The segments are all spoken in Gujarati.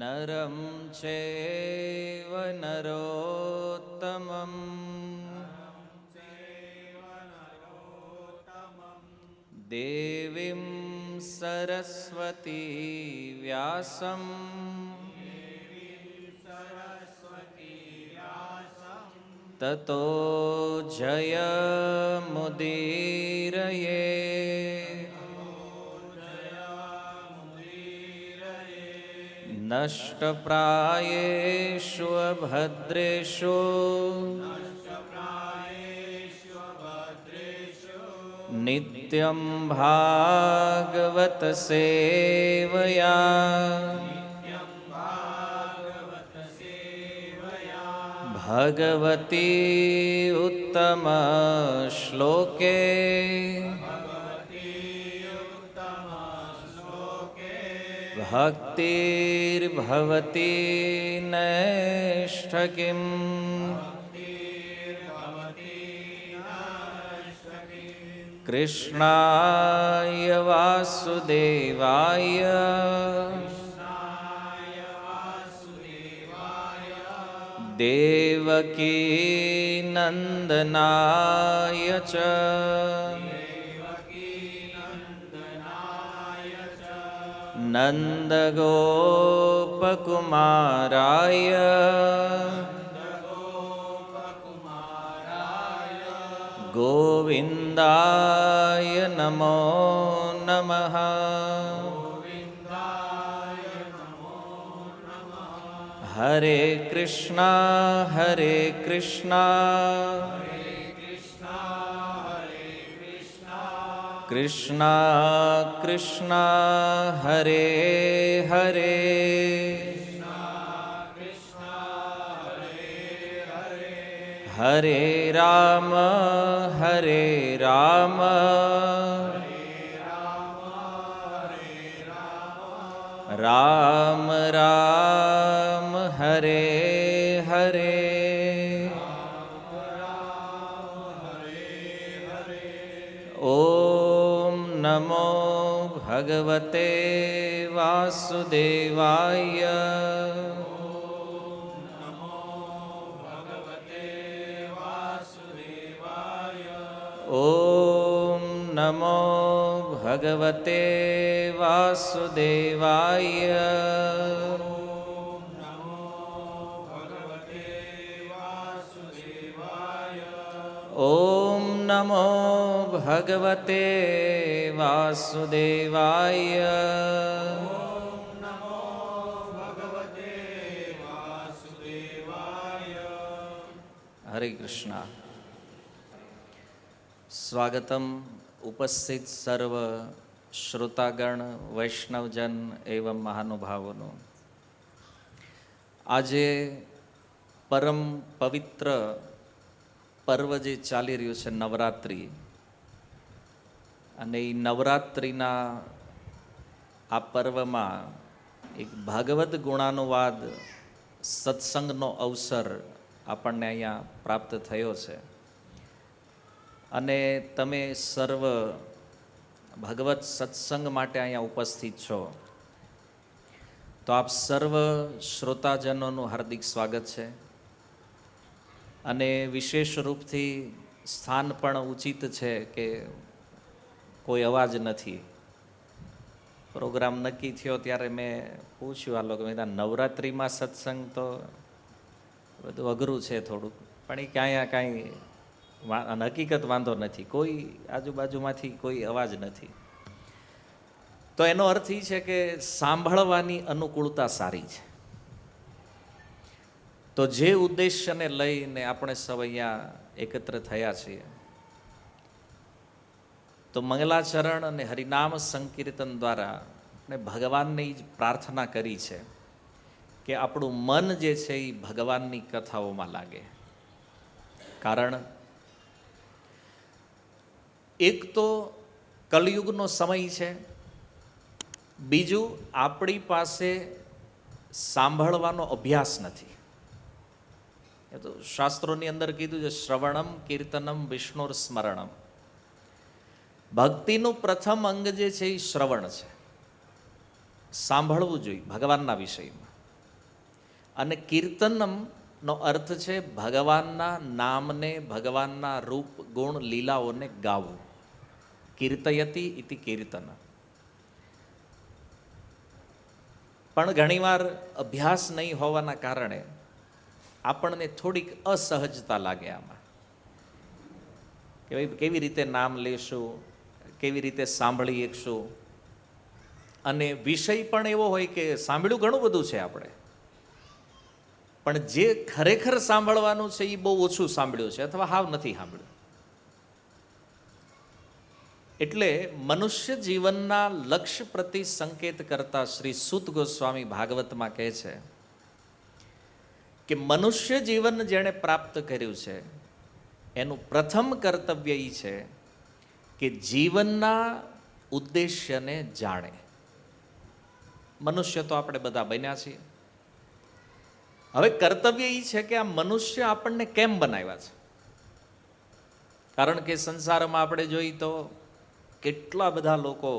નરમ ચૈવ નરોત્તમં દેવીં સરસ્વતી વ્યાસં તતો જયમુદીરયે. નષ્ટપ્રાયેષુ અભદ્રેષુ નિત્યં ભાગવત સેવયા ભગવતી ઉત્તમ શ્લોકે ભક્તિર્ભવતી નૈષ્ઠકિમ. કૃષ્ણાય વાસુદેવાય દેવકી નંદનાય ચ નંદગોપકુમારાય ગોવિંદાય નમો નમઃ. હરે કૃષ્ણ હરે કૃષ્ણ કૃષ્ણ કૃષ્ણ હરે હરે હરે રામ હરે રામ રામ રામ હરે હરે. ઓમ નમો ભગવતે વાસુદેવાય. ઓમ નમો ભગવતે વાસુદેવાય. ઓમ નમો ભગવતે વાસુદેવાય. હરે કૃષ્ણ. સ્વાગતમ ઉપસ્થિત સર્વ શ્રોતાગણ વૈષ્ણવજન એવં મહાનુભાવોનું. આજે પરમ પવિત્ર પર્વ જે ચાલી રહ્યું છે નવરાત્રિ, અને એ નવરાત્રિના આ પર્વમાં એક ભાગવત ગુણાનુવાદ સત્સંગનો અવસર આપણને અહીંયા પ્રાપ્ત થયો છે. અને તમે સર્વ ભગવત સત્સંગ માટે અહીંયા ઉપસ્થિત છો, તો આપ સર્વ શ્રોતાજનોનું હાર્દિક સ્વાગત છે. અને વિશેષ રૂપથી સ્થાન પણ ઉચિત છે કે કોઈ અવાજ નથી. પ્રોગ્રામ નક્કી થયો ત્યારે મેં પૂછ્યું આ લોકો, મેં નવરાત્રિમાં સત્સંગ તો બધું અઘરું છે થોડુંક, પણ એ કાંઈ હકીકત વાંધો નથી, કોઈ આજુબાજુમાંથી કોઈ અવાજ નથી. તો એનો અર્થ એ છે કે સાંભળવાની અનુકૂળતા સારી છે. તો જે ઉદ્દેશ્યને લઈને આપણે સૌ અહીંયા એકત્ર થયા છીએ, તો મંગલાચરણ અને હરિનામ સંકીર્તન દ્વારા આપણે ભગવાનને જ પ્રાર્થના કરી છે કે આપણું મન જે છે એ ભગવાનની કથાઓમાં લાગે. કારણ એક તો કલયુગનો સમય છે, બીજું આપણી પાસે સાંભળવાનો અભ્યાસ નથી. એ તો શાસ્ત્રોની અંદર કીધું છે શ્રવણમ કીર્તનમ વિષ્ણુર સ્મરણમ. ભક્તિનું પ્રથમ અંગ જે છે એ શ્રવણ છે, સાંભળવું જોઈએ ભગવાનના વિષયમાં. અને કીર્તનમનો અર્થ છે ભગવાનના નામને, ભગવાનના રૂપ ગુણ લીલાઓને ગાવું. કીર્તયતિ ઇતિ કીર્તન. પણ ઘણીવાર અભ્યાસ નહીં હોવાના કારણે આપણને થોડીક અસહજતા લાગે આમાં કે ભાઈ કેવી રીતે નામ લેશું, કેવી રીતે સાંભળી શકશું. અને વિષય પણ એવો હોય કે સાંભળ્યું ઘણું બધું છે આપણે, પણ જે ખરેખર સાંભળવાનું છે એ બહુ ઓછું સાંભળ્યું છે અથવા હાવ નથી સાંભળ્યું. એટલે મનુષ્ય જીવનના લક્ષ્ય પ્રતિ સંકેત કરતા શ્રી સૂત ગોસ્વામી ભાગવતમાં કહે છે કે મનુષ્ય જીવન જેણે પ્રાપ્ત કર્યું છે એનું પ્રથમ કર્તવ્ય એ છે કે જીવનના ઉદ્દેશ્યને જાણે. મનુષ્ય તો આપણે બધા બન્યા છીએ. હવે કર્તવ્ય એ છે કે આ મનુષ્ય આપણને કેમ બનાવ્યા છે. કારણ કે સંસારમાં આપણે જોઈએ તો કેટલા બધા લોકો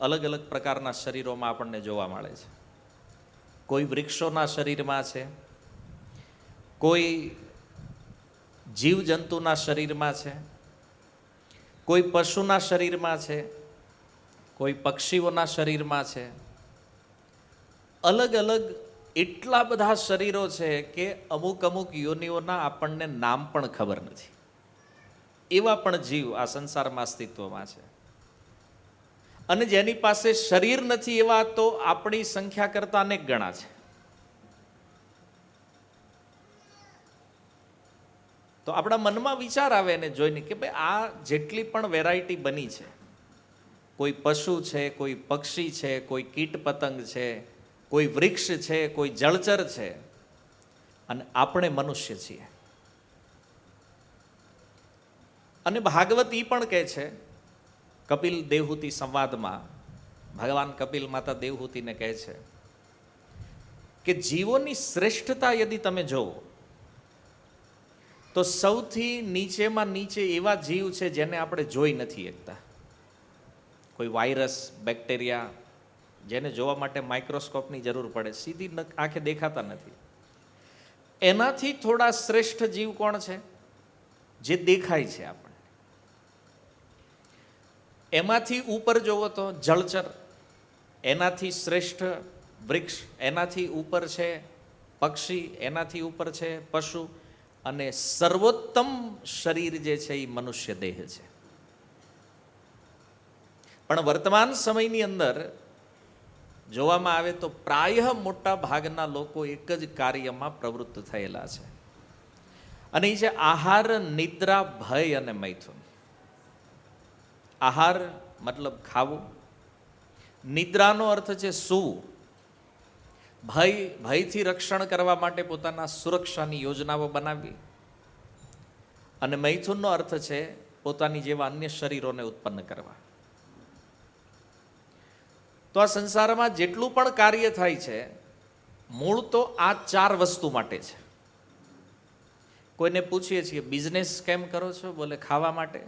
અલગ અલગ પ્રકારના શરીરોમાં આપણને જોવા મળે છે. કોઈ વૃક્ષોના શરીરમાં છે, કોઈ જીવજંતુના શરીરમાં છે, કોઈ પશુના શરીરમાં છે, કોઈ પક્ષીઓના શરીરમાં છે. અલગ અલગ એટલા બધા શરીરો છે કે અમુક અમુક યોનિઓના આપણને નામ પણ ખબર નથી. એવા પણ જીવ આ સંસારમાં અસ્તિત્વમાં છે. અને જેની પાસે શરીર નથી એવા તો આપણી સંખ્યા કરતાં અનેક ગણા છે. તો આપણા મનમાં વિચાર આવે ને જોઈને કે ભાઈ આ જેટલી પણ વેરાયટી બની છે, કોઈ પશુ છે, કોઈ પક્ષી છે, કોઈ કીટ પતંગ છે, કોઈ વૃક્ષ છે, કોઈ જળચર છે, અને આપણે મનુષ્ય છીએ. અને ભાગવત ઈ પણ કહે છે, કપિલ દેવહૂતિ સંવાદમાં ભગવાન કપિલ માતા દેવહૂતિને કહે છે કે જીવોની શ્રેષ્ઠતા યદિ તમે જોવો તો સૌથી નીચેમાં નીચે એવા જીવ છે જેને આપણે જોઈ નથી શકતા. કોઈ વાયરસ, બેક્ટેરિયા, જેને જોવા માટે માઇક્રોસ્કોપની જરૂર પડે, સીધી આંખે દેખાતા નથી. એનાથી થોડા શ્રેષ્ઠ જીવ કોણ છે? જે દેખાય છે આપણે. એમાંથી ઉપર જોવો તો જળચર, એનાથી શ્રેષ્ઠ વૃક્ષ, એનાથી ઉપર છે પક્ષી, એનાથી ઉપર છે પશુ, અને સર્વોત્તમ શરીર જે છે એ મનુષ્ય દેહ છે. પણ વર્તમાન સમયની અંદર જોવામાં આવે તો પ્રાય મોટા ભાગના લોકો એક જ કાર્યમાં પ્રવૃત્ત થયેલા છે, અને એ છે આહાર, નિદ્રા, ભય અને મૈથુન. આહાર મતલબ ખાવું, નિદ્રાનો અર્થ છે સૂવું, ભયથી રક્ષણ કરવા માટે પોતાના સુરક્ષાની યોજનાઓ બનાવવી, અને મૈથુનનો અર્થ છે પોતાની જેવા અન્ય શરીરોને ઉત્પન્ન કરવા. તો આ સંસારમાં જેટલું પણ કાર્ય થાય છે મૂળ તો આ ચાર વસ્તુ માટે છે. કોઈને પૂછીએ છીએ બિઝનેસ કેમ કરો છો? બોલે ખાવા માટે.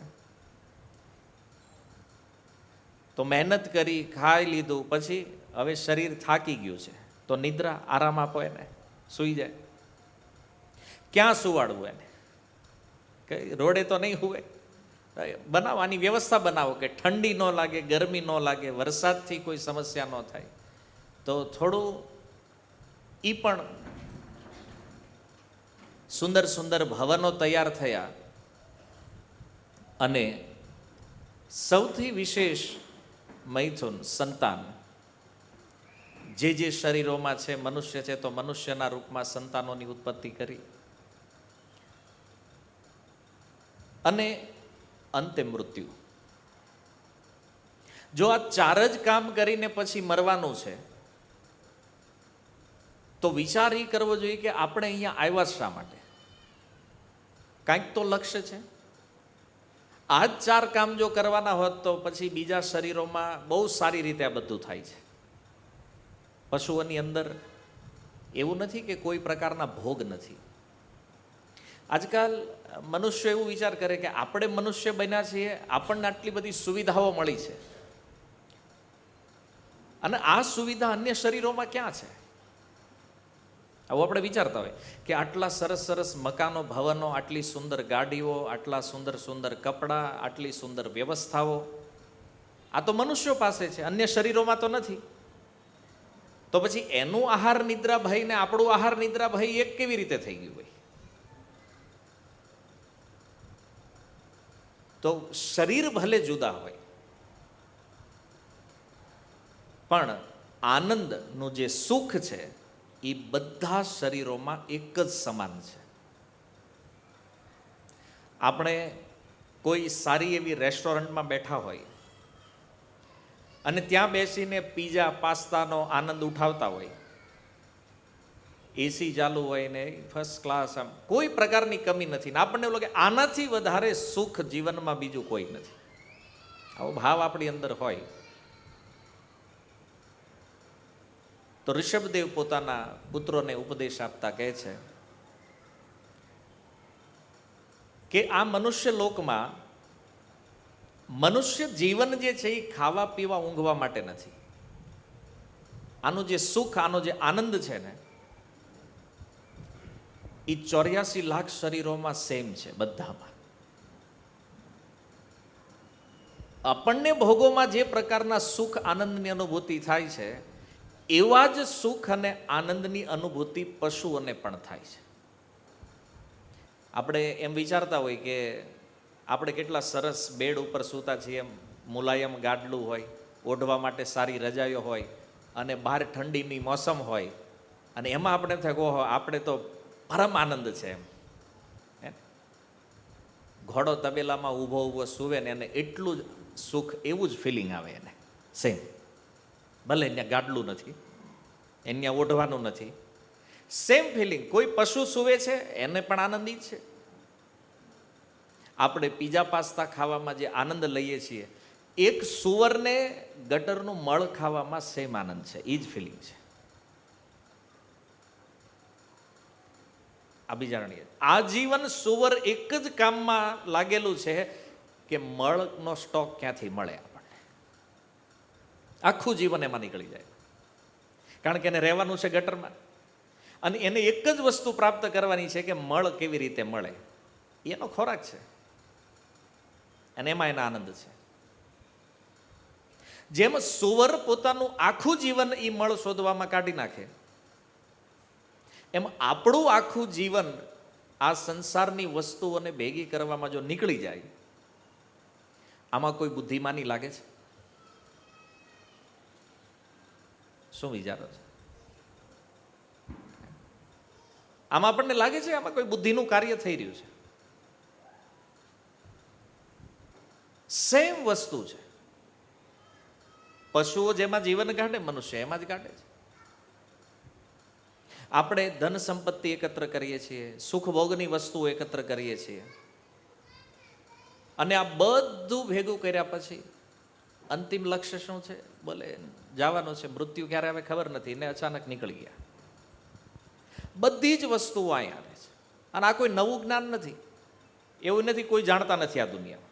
તો મહેનત કરી, ખાઈ લીધું, પછી હવે શરીર થાકી ગયું છે તો નિદ્રા, આરામ આપો એને, સૂઈ જાય. ક્યાં સુવાડવું એને? કે રોડે તો નહીં હુવે, બનાવવાની વ્યવસ્થા બનાવો કે ઠંડી ન લાગે, ગરમી ન લાગે, વરસાદથી કોઈ સમસ્યા ન થાય. તો થોડું ઈ પણ સુંદર સુંદર ભવનો તૈયાર થયા. અને સૌથી વિશેષ મૈથુન, સંતાન. જે જે શરીરોમાં છે મનુષ્ય છે તો મનુષ્યના રૂપમાં સંતાનોની ઉત્પત્તિ કરી, અને અંતે મૃત્યુ. જો આ ચાર જ કામ કરીને પછી મરવાનું છે તો વિચાર એ કરવો જોઈએ કે આપણે અહીંયા આવ્યા શા માટે? કાંઈક તો લક્ષ્ય છે. આ જ ચાર કામ જો કરવાના હોત તો પછી બીજા શરીરોમાં બહુ સારી રીતે આ બધું થાય છે. પશુઓની અંદર એવું નથી કે કોઈ પ્રકારના ભોગ નથી. આજકાલ મનુષ્ય એવું વિચાર કરે કે આપણે મનુષ્ય બન્યા છીએ, આપણને આટલી બધી સુવિધાઓ મળી છે, અને આ સુવિધા અન્ય શરીરોમાં ક્યાં છે? આવું આપણે વિચારતા હોય કે આટલા સરસ સરસ મકાનો, ભવનો, આટલી સુંદર ગાડીઓ, આટલા સુંદર સુંદર કપડાં, આટલી સુંદર વ્યવસ્થાઓ, આ તો મનુષ્યો પાસે છે, અન્ય શરીરોમાં તો નથી. તો પછી એનું આહાર નિદ્રા ભય ને આપણું આહાર નિદ્રા ભય એક કેવી રીતે થઈ ગયું ભાઈ? તો શરીર ભલે જુદા હોય, પણ આનંદનું જે સુખ છે એ બધા શરીરોમાં એક જ સમાન છે. આપણે કોઈ સારી એવી રેસ્ટોરન્ટમાં બેઠા હોય અને ત્યાં બેસીને પીઝા, પાસ્તાનો આનંદ ઉઠાવતા હોય, એસી ચાલુ હોય ને ફર્સ્ટ ક્લાસ, આમ કોઈ પ્રકારની કમી નથી, ને આપણને એવું લાગે આનાથી વધારે સુખ જીવનમાં બીજું કોઈ નથી. આવો ભાવ આપણી અંદર હોય તો ઋષભદેવ પોતાના પુત્રોને ઉપદેશ આપતા કહે છે કે આ મનુષ્ય લોકમાં મનુષ્ય જીવન જે છે એ ખાવા પીવા ઊંઘવા માટે નથી. આનું જે સુખ, આનો જે આનંદ છે ને, એ 84 લાખ શરીરોમાં સેમ છે બધામાં. આપણને ભોગોમાં જે પ્રકારના સુખ આનંદની અનુભૂતિ થાય છે, એવા જ સુખ અને આનંદની અનુભૂતિ પશુઓને પણ થાય છે. આપણે એમ વિચારતા હોય કે આપણે કેટલા સરસ બેડ ઉપર સૂતા છીએ, મુલાયમ ગાડલું હોય, ઓઢવા માટે સારી રજાઈઓ હોય, અને બહાર ઠંડીની મોસમ હોય, અને એમાં આપણે થાય કે ઓહો, આપણે તો પરમ આનંદ છે એમ. ઘોડો તબેલામાં ઊભો ઊભો સૂવે ને એને એટલું જ સુખ, એવું જ ફિલિંગ આવે એને સેમ. ભલે એને ગાડલું નથી, એને ઓઢવાનું નથી, સેમ ફિલિંગ. કોઈ પશુ સૂવે છે એને પણ આનંદિત છે. આપણે પીઝા પાસ્તા ખાવામાં જે આનંદ લઈએ છીએ, એક સુવરને ગટરનું મળ ખાવામાં સેમ આનંદ છે, એ જ ફિલિંગ છે. આ બીજાણીએ આજીવન સુવર એક જ કામમાં લાગેલું છે કે મળનો સ્ટોક ક્યાંથી મળે આપણને. આખું જીવન એમાં નીકળી જાય, કારણ કે એને રહેવાનું છે ગટરમાં, અને એને એક જ વસ્તુ પ્રાપ્ત કરવાની છે કે મળ કેવી રીતે મળે, એનો ખોરાક છે, અને એમાં એના આનંદ છે. જેમ સુવર પોતાનું આખું જીવન એ મળ શોધવામાં કાઢી નાખે, એમ આપણું આખું જીવન આ સંસારની વસ્તુઓને ભેગી કરવામાં જો નીકળી જાય, આમાં કોઈ બુદ્ધિમાની લાગે છે? શું વિચારો છે? આમાં આપણને લાગે છે આમાં કોઈ બુદ્ધિનું કાર્ય થઈ રહ્યું છે? સેમ વસ્તુ છે. પશુઓ જેમાં જીવન કાઢે, મનુષ્ય એમાં જ કાઢે છે. આપણે ધન સંપત્તિ એકત્ર કરીએ છીએ, સુખ ભોગની વસ્તુઓ એકત્ર કરીએ છીએ, અને આ બધું ભેગું કર્યા પછી અંતિમ લક્ષ્ય શું છે? બોલે જવાનું છે, મૃત્યુ ક્યારે આવે ખબર નથી, ને અચાનક નીકળી ગયા. બધી જ વસ્તુઓ અહીં આવે છે, અને આ કોઈ નવું જ્ઞાન નથી, એવું નથી કોઈ જાણતા નથી આ દુનિયામાં.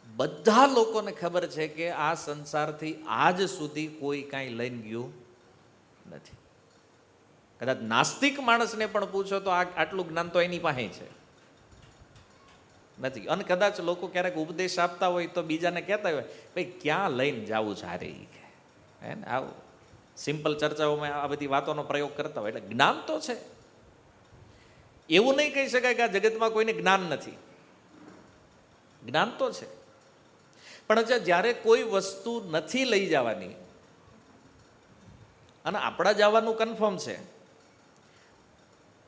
બધા લોકોને ખબર છે કે આ સંસારથી આજ સુધી કોઈ કાંઈ લઈને ગયું નથી. કદાચ નાસ્તિક માણસને પણ પૂછો તો આટલું જ્ઞાન તો એની પાસે છે નથી. અને કદાચ લોકો ક્યારેક ઉપદેશ આપતા હોય તો બીજાને કહેતા હોય, ભાઈ ક્યાં લઈને જવું છે હારે, હે ને, આવું સિમ્પલ ચર્ચાઓમાં આ બધી વાતોનો પ્રયોગ કરતા હોય. એટલે જ્ઞાન તો છે, એવું નહીં કહી શકાય કે આ જગતમાં કોઈને જ્ઞાન નથી. જ્ઞાન તો છે, પણ જ્યારે કોઈ વસ્તુ નથી લઈ જવાની અને આપણા જવાનું કન્ફર્મ છે,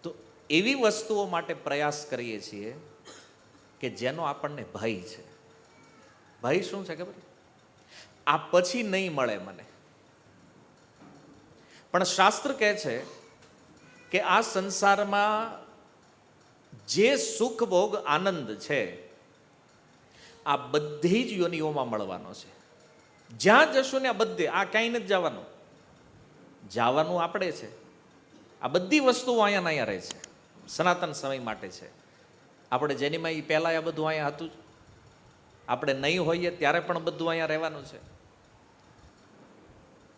તો એવી વસ્તુઓ માટે પ્રયાસ કરીએ છીએ કે જેનો આપણને ભય છે. ભય શું છે ખબર? આ પછી નહીં મળે મને. પણ શાસ્ત્ર કહે છે કે આ સંસારમાં જે સુખ ભોગ આનંદ છે, આ બધી જ યોનિઓમાં મળવાનો છે. જ્યાં જશું ને આ બધે, આ ક્યાંય નથી જવાનું આપણે છે. આ બધી વસ્તુઓ અહીંયા રહે છે. સનાતન સમય માટે છે. આપણે જેનીમાં એ પહેલાં આ બધું અહીંયા હતું જ. આપણે નહીં હોઈએ ત્યારે પણ બધું અહીંયા રહેવાનું છે.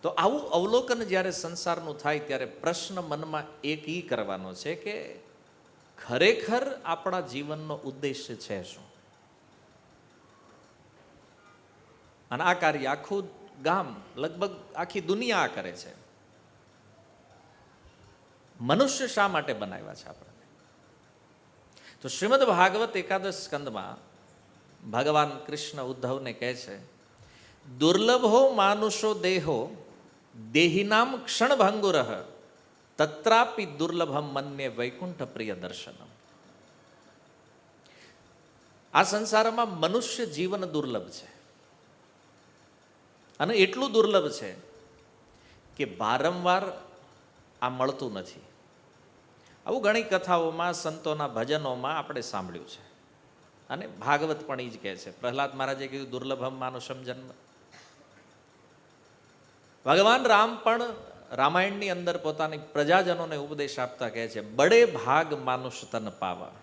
તો આવું અવલોકન જ્યારે સંસારનું થાય ત્યારે પ્રશ્ન મનમાં એક ઈ કરવાનો છે કે ખરેખર આપણા જીવનનો ઉદ્દેશ્ય છે શું? અને આ કાર્ય આખું ગામ, લગભગ આખી દુનિયા આ કરે છે. મનુષ્ય શા માટે બનાવ્યા છે આપણે? તો શ્રીમદ ભાગવત એકાદશ સ્કંદમાં ભગવાન કૃષ્ણ ઉદ્ધવને કહે છે, દુર્લભો માનુષો દેહો દેહિનામ ક્ષણભંગુર તત્રાપી દુર્લભમ મન્યે વૈકુંઠ પ્રિય દર્શનમ. આ સંસારમાં મનુષ્ય જીવન દુર્લભ છે. અને એટલું દુર્લભ છે કે વારંવાર આ મળતું નથી. આવું ઘણી કથાઓમાં, સંતોના ભજનોમાં આપણે સાંભળ્યું છે. અને ભાગવત પણ એ જ કહે છે. પ્રહલાદ મહારાજે કીધું દુર્લભમ માનુષમ જન્મ. ભગવાન રામ પણ રામાયણની અંદર પોતાની પ્રજાજનોને ઉપદેશ આપતા કહે છે, બડે ભાગ માનુષ તન પાવા.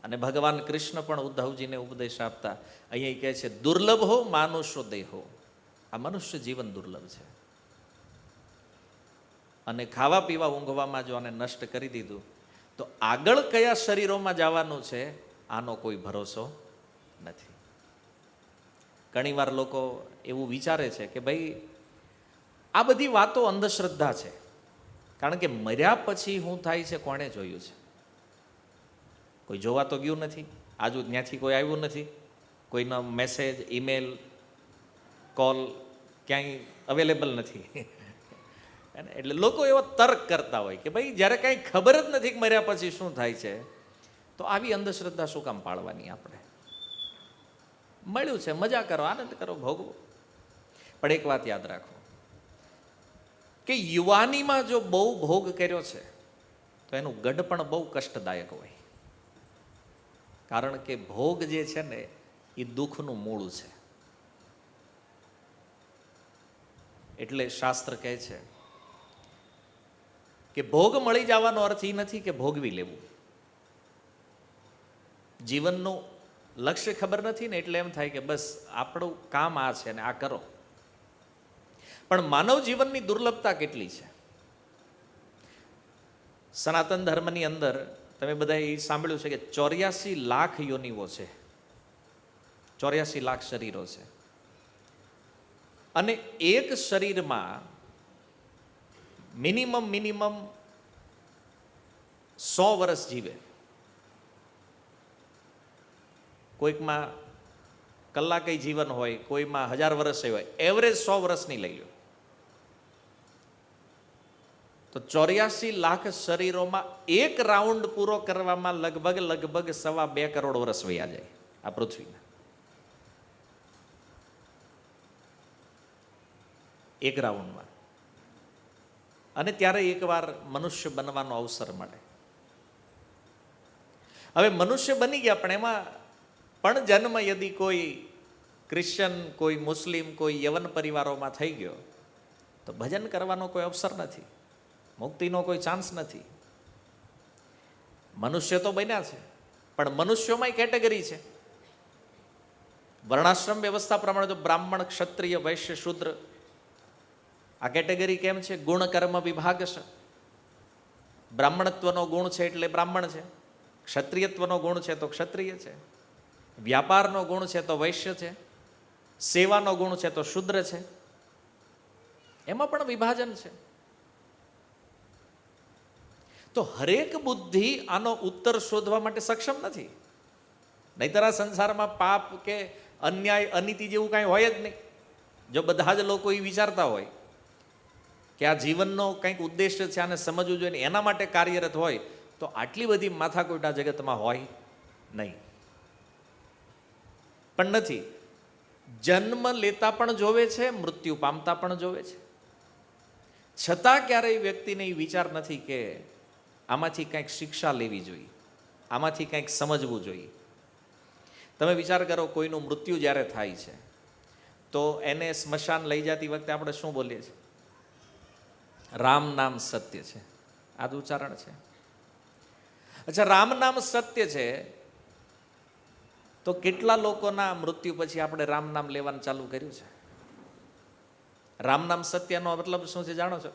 અને ભગવાન કૃષ્ણ પણ ઉદ્ધવજીને ઉપદેશ આપતા અહીંયા કહે છે, દુર્લભો માનુષો દેહો. આ મનુષ્ય જીવન દુર્લભ છે. અને ખાવા પીવા ઊંઘવામાં જો આને નષ્ટ કરી દીધું તો આગળ કયા શરીરોમાં જવાનું છે આનો કોઈ ભરોસો નથી. ઘણીવાર લોકો એવું વિચારે છે કે ભાઈ આ બધી વાતો અંધશ્રદ્ધા છે, કારણ કે મર્યા પછી શું થાય છે કોણે જોયું છે? કોઈ જોવા તો ગયું નથી, આજુ ત્યાંથી કોઈ આવ્યું નથી, કોઈનો મેસેજ, ઈમેલ, કોલ ક્યાંય અવેલેબલ નથી. એટલે લોકો એવો તર્ક કરતા હોય કે ભાઈ જ્યારે કાંઈ ખબર જ નથી કે મર્યા પછી શું થાય છે, તો આવી અંધશ્રદ્ધા શું કામ પાળવાની? આપણે મળ્યું છે, મજા કરો, આનંદ કરો, ભોગવો. પણ એક વાત યાદ રાખો કે યુવાનીમાં જો બહુ ભોગ કર્યો છે તો એનું ગઢપણ બહુ કષ્ટદાયક હોય. કારણ કે ભોગ જે છે ને એ દુઃખનું મૂળ છે. એટલે શાસ્ત્ર કહે છે કે ભોગ મળી જવાનો અર્થ એ નથી કે ભોગવી લેવું. જીવનનું લક્ષ્ય ખબર નથી ને એટલે એમ થાય કે બસ આપણું કામ આ છે ને આ કરો. પણ માનવ જીવનની દુર્લભતા કેટલી છે. સનાતન ધર્મની અંદર તમે બધા એ સાંભળ્યું છે કે 84 લાખ યોનિઓ છે, 84 લાખ શરીરો છે. અને એક શરીરમાં મિનિમમ 100 વર્ષ જીવે. કોઈકમાં કલાકે જીવન હોય, કોઈમાં 1000 વર્ષ હોય, એવરેજ 100 વર્ષની લઈ લો. તો 84 લાખ શરીરોમાં એક રાઉન્ડ પૂરો કરવામાં લગભગ 2.25 કરોડ વર્ષ વયા જાય આ પૃથ્વીના. એક રાઉન્ડમાં. અને ત્યારે એકવાર મનુષ્ય બનવાનો અવસર મળે. હવે મનુષ્ય બની ગયા, પણ એમાં પણ જન્મ યદી કોઈ ક્રિશ્ચન, કોઈ મુસ્લિમ, કોઈ યવન પરિવારોમાં થઈ ગયો તો ભજન કરવાનો કોઈ અવસર નથી, મુક્તિનો કોઈ ચાન્સ નથી. મનુષ્ય તો બન્યા છે, પણ મનુષ્યોમાં કેટેગરી છે. વર્ણાશ્રમ વ્યવસ્થા પ્રમાણે તો બ્રાહ્મણ, ક્ષત્રિય, વૈશ્ય, શૂદ્ર આ કેટેગરી કેમ છે? ગુણ કર્મ વિભાગ છે. બ્રાહ્મણત્વનો ગુણ છે એટલે બ્રાહ્મણ છે, ક્ષત્રિયત્વનો ગુણ છે તો ક્ષત્રિય છે, વ્યાપારનો ગુણ છે તો વૈશ્ય છે, સેવાનો ગુણ છે તો શૂદ્ર છે. એમાં પણ વિભાજન છે. તો હરેક બુદ્ધિ આનો ઉત્તર શોધવા માટે સક્ષમ નથી. નહીતર આ સંસારમાં પાપ કે અન્યાય, અનીતિ જેવું કાંઈ હોય જ નહીં. જો બધા જ લોકો એ વિચારતા હોય કે આ જીવનનો કંઈક ઉદ્દેશ્ય છે, આને સમજવું જોઈએ, એના માટે કાર્યરત હોય તો આટલી બધી માથાકૂટ આ જગતમાં હોય નહીં. પણ નથી. જન્મ લેતા પણ જોવે છે, મૃત્યુ પામતા પણ જોવે છે. છતાં ક્યારેય વ્યક્તિને એ વિચાર નથી કે આમાંથી કંઈક શિક્ષા લેવી જોઈએ, આમાંથી કંઈક સમજવું જોઈએ. તમે વિચાર કરો, કોઈનું મૃત્યુ જ્યારે થાય છે તો એને સ્મશાન લઈ જતી વખતે આપણે શું બોલીએ છીએ? રામ નામ સત્ય છે. આ જ ઉચ્ચારણ છે. અચ્છા, રામ નામ સત્ય છે, તો કેટલા લોકોના મૃત્યુ પછી આપણે રામ નામ લેવાનું ચાલુ કર્યું છે? રામ નામ સત્યનો મતલબ શું છે જાણો છો?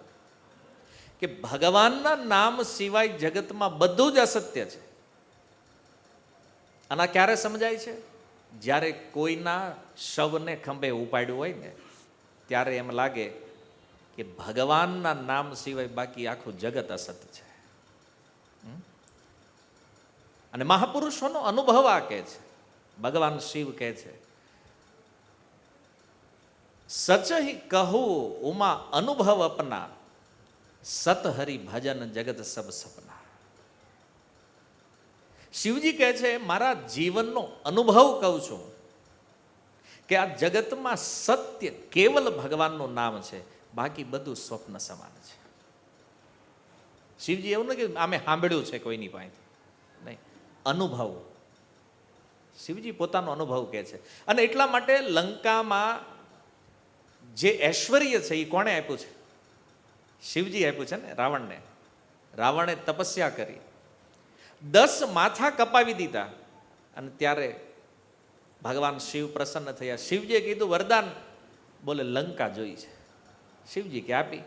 કે ભગવાનના નામ સિવાય જગતમાં બધું જ અસત્ય છે. આના ક્યારે સમજાય છે? જ્યારે કોઈના શવને ખંભે ઉપાડ્યું હોય ને ત્યારે એમ લાગે કે ભગવાનના નામ સિવાય બાકી આખું જગત અસત છે. અને મહાપુરુષોનો અનુભવ આ કહે છે. ભગવાન શિવ કહે છે, સચ હિ કહું ઉમા અનુભવ અપના, સત હરિ ભજન જગત સબ સપના. શિવજી કહે છે, મારા જીવનનો અનુભવ કહું છું કે આ જગતમાં સત્ય કેવલ ભગવાનનું નામ છે, બાકી બધું સ્વપ્ન સમાન છે. શિવજી એવું નથી કે આમે સાંભળ્યું છે કોઈની પાસે, નહીં, અનુભવ. શિવજી પોતાનો અનુભવ કહે છે. અને એટલા માટે લંકામાં જે ઐશ્વર્ય છે એ કોણે આપ્યું છે? શિવજી આપ્યું છે ને રાવણને. રાવણે તપસ્યા કરી, 10 માથા કપાવી દીધા, અને ત્યારે ભગવાન શિવ પ્રસન્ન થયા. શિવજીએ કીધું વરદાન, બોલે લંકા જોઈ છે. શિવજી કે આપી.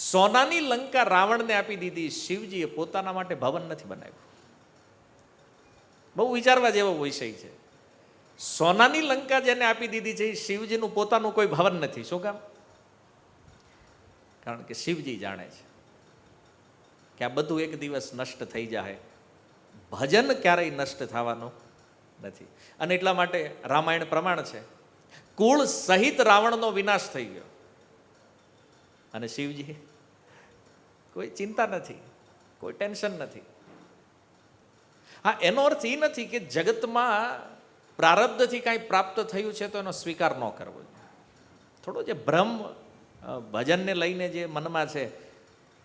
સોનાની લંકા રાવણને આપી દીધી. શિવજીએ પોતાના માટે ભવન નથી બનાવ્યું. બહુ વિચારવા જેવો વિષય છે. સોનાની લંકા જેને આપી દીધી છે, શિવજીનું પોતાનું કોઈ ભવન નથી. શું કામ? કારણ કે શિવજી જાણે છે કે આ બધું એક દિવસ નષ્ટ થઈ જાય, ભજન ક્યારેય નષ્ટ થવાનું નથી. અને એટલા માટે રામાયણ પ્રમાણ છે, કુળ સહિત રાવણનો વિનાશ થઈ ગયો, અને શિવજી કોઈ ચિંતા નથી, કોઈ ટેન્શન નથી. હા, એનો અર્થ એ નથી કે જગતમાં પ્રારબ્ધથી કાંઈ પ્રાપ્ત થયું છે તો એનો સ્વીકાર ન કરવો. થોડો જે ભ્રમ ભજનને લઈને જે મનમાં છે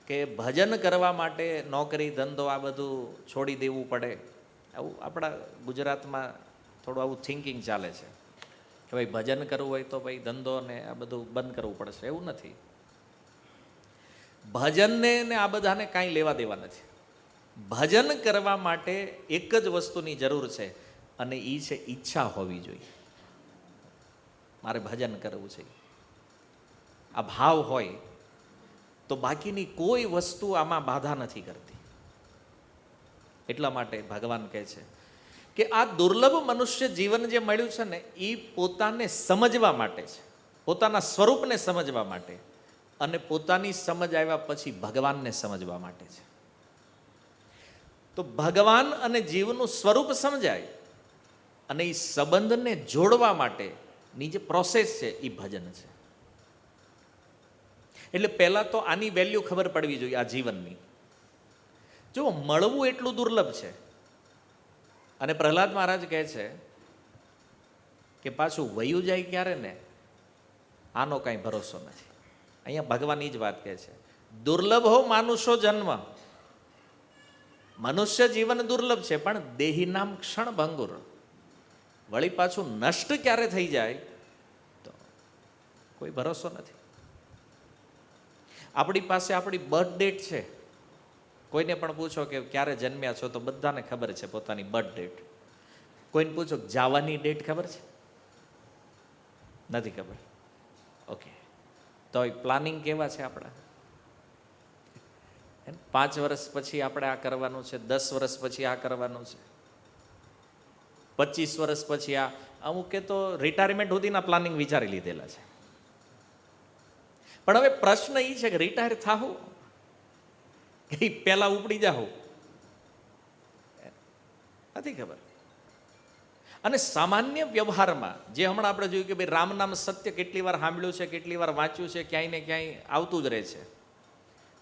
કે ભજન કરવા માટે નોકરી ધંધો આ બધું છોડી દેવું પડે, આવું આપણા ગુજરાતમાં થોડું આવું થિંકિંગ ચાલે છે કે ભાઈ ભજન કરવું હોય તો ભાઈ ધંધો ને આ બધું બંધ કરવું પડશે. એવું નથી. ભજનને ને આ બધાને કાંઈ લેવા દેવા નથી. ભજન કરવા માટે એક જ વસ્તુની જરૂર છે, અને એ છે ઈચ્છા હોવી જોઈએ. મારે ભજન કરવું છે, આ ભાવ હોય તો બાકીની કોઈ વસ્તુ આમાં બાધા નથી કરતી. એટલા માટે ભગવાન કહે છે કે આ દુર્લભ મનુષ્ય જીવન જે મળ્યું છે ને, એ પોતાને સમજવા માટે છે, પોતાના સ્વરૂપને સમજવા માટે, અને પોતાની સમજ આવ્યા પછી ભગવાનને સમજવા માટે છે. તો ભગવાન અને જીવનું સ્વરૂપ સમજાય, અને એ સંબંધને જોડવા માટેની જે પ્રોસેસ છે એ ભજન છે. એટલે પહેલાં તો આની વેલ્યુ ખબર પડવી જોઈએ આ જીવનની. જો મળવું એટલું દુર્લભ છે, અને પ્રહલાદ મહારાજ કહે છે કે પાછું વયું જાય ક્યારે ને આનો કાંઈ ભરોસો નથી. અહીંયા ભગવાન એ જ વાત કહે છે, દુર્લભ હો માનુષો જન્મ. મનુષ્ય જીવન દુર્લભ છે, પણ દેહી નામ ક્ષણ ભંગુર. વળી પાછું નષ્ટ ક્યારે થઈ જાય તો કોઈ ભરોસો નથી. આપણી પાસે આપણી બર્થ ડેટ છે. કોઈને પણ પૂછો કે ક્યારે જન્મ્યા છો તો બધાને ખબર છે પોતાની બર્થ ડેટ. કોઈને પૂછો જવાની ડેટ ખબર છે? નથી ખબર. ઓકે, તો પ્લાનિંગ કેવા છે આપણા? 5 વર્ષ પછી આપણે આ કરવાનું છે, 10 વર્ષ પછી આ કરવાનું છે, 25 વર્ષ પછી આ. અમુકે તો રિટાયરમેન્ટ સુધીના પ્લાનિંગ વિચારી લીધેલા છે. પણ હવે પ્રશ્ન એ છે કે રિટાયર થાવું કે પહેલા ઉપડી જાવું, નથી ખબર. અને સામાન્ય વ્યવહારમાં જે હમણાં આપણે જોયું કે ભાઈ રામ નામ સત્ય કેટલી વાર સાંભળ્યું છે, કેટલી વાર વાંચ્યું છે, ક્યાંય ને ક્યાંય આવતું જ રહે છે,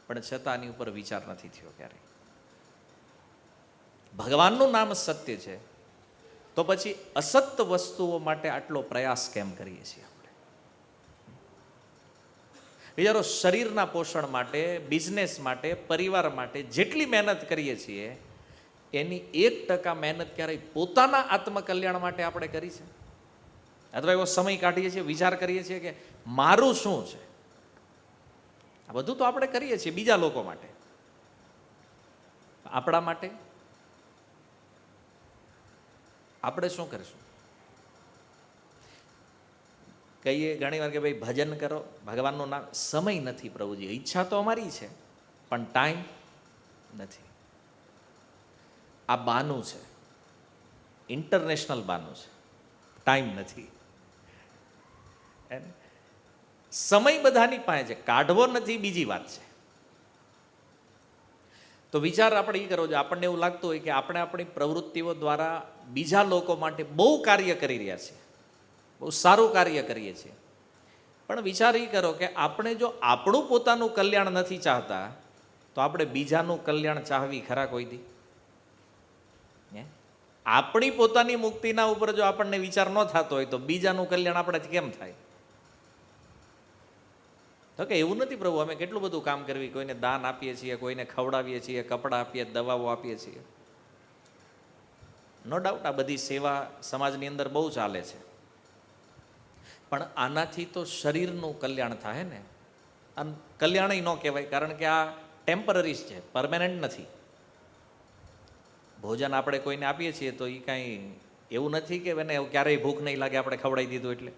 પણ છતાં આની ઉપર વિચાર નથી થયો ક્યારેય. ભગવાનનું નામ સત્ય છે, તો પછી અસત્ય વસ્તુઓ માટે આટલો પ્રયાસ કેમ કરીએ છીએ આપણે? વિચારો, શરીરના પોષણ માટે, બિઝનેસ માટે, પરિવાર માટે જેટલી મહેનત કરીએ છીએ એની 1% મહેનત ક્યારેય પોતાના આત્મકલ્યાણ માટે આપણે કરી છે? અથવા એવો સમય કાઢીએ છીએ, વિચાર કરીએ છીએ કે મારું શું છે? આ બધું તો આપણે કરીએ છીએ બીજા લોકો માટે. આપણા માટે આપણે શું કરીશું? કહીએ ઘણી વાર કે ભાઈ ભજન કરો, ભગવાનનું નામ, સમય નથી પ્રભુજી. ઈચ્છા તો અમારી છે પણ ટાઈમ નથી. આ બાનું છે, ઇન્ટરનેશનલ બાનું છે, ટાઈમ નથી. સમય બધાની પાસે છે, કાઢવો નથી બીજી વાત છે. તો વિચાર આપણે એ કરવો જોઈએ. આપણને એવું લાગતું હોય કે આપણે આપણી પ્રવૃત્તિઓ દ્વારા બીજા લોકો માટે બહુ કાર્ય કરી રહ્યા છીએ, બહુ સારું કાર્ય કરીએ છીએ, પણ વિચાર એ કરો કે આપણે જો આપણું પોતાનું કલ્યાણ નથી ચાહતા તો આપણે બીજાનું કલ્યાણ ચાહવી ખરા કોઈ દી? આપણી પોતાની મુક્તિના ઉપર જો આપણને વિચાર ન થતો હોય તો બીજાનું કલ્યાણ આપણાથી કેમ થાય? તો કે એવું નથી પ્રભુ, અમે કેટલું બધું કામ કરવી, કોઈને દાન આપીએ છીએ, કોઈને ખવડાવીએ છીએ, કપડાં આપીએ, દવાઓ આપીએ છીએ. નો ડાઉટ આ બધી સેવા સમાજની અંદર બહુ ચાલે છે, પણ આનાથી તો શરીરનું કલ્યાણ થાય ને. અને કલ્યાણ ન કહેવાય, કારણ કે આ ટેમ્પરરી છે, પરમેનન્ટ નથી. ભોજન આપણે કોઈને આપીએ છીએ તો એ કાંઈ એવું નથી કે એને ક્યારેય ભૂખ નહીં લાગે આપણે ખવડાવી દીધું એટલે.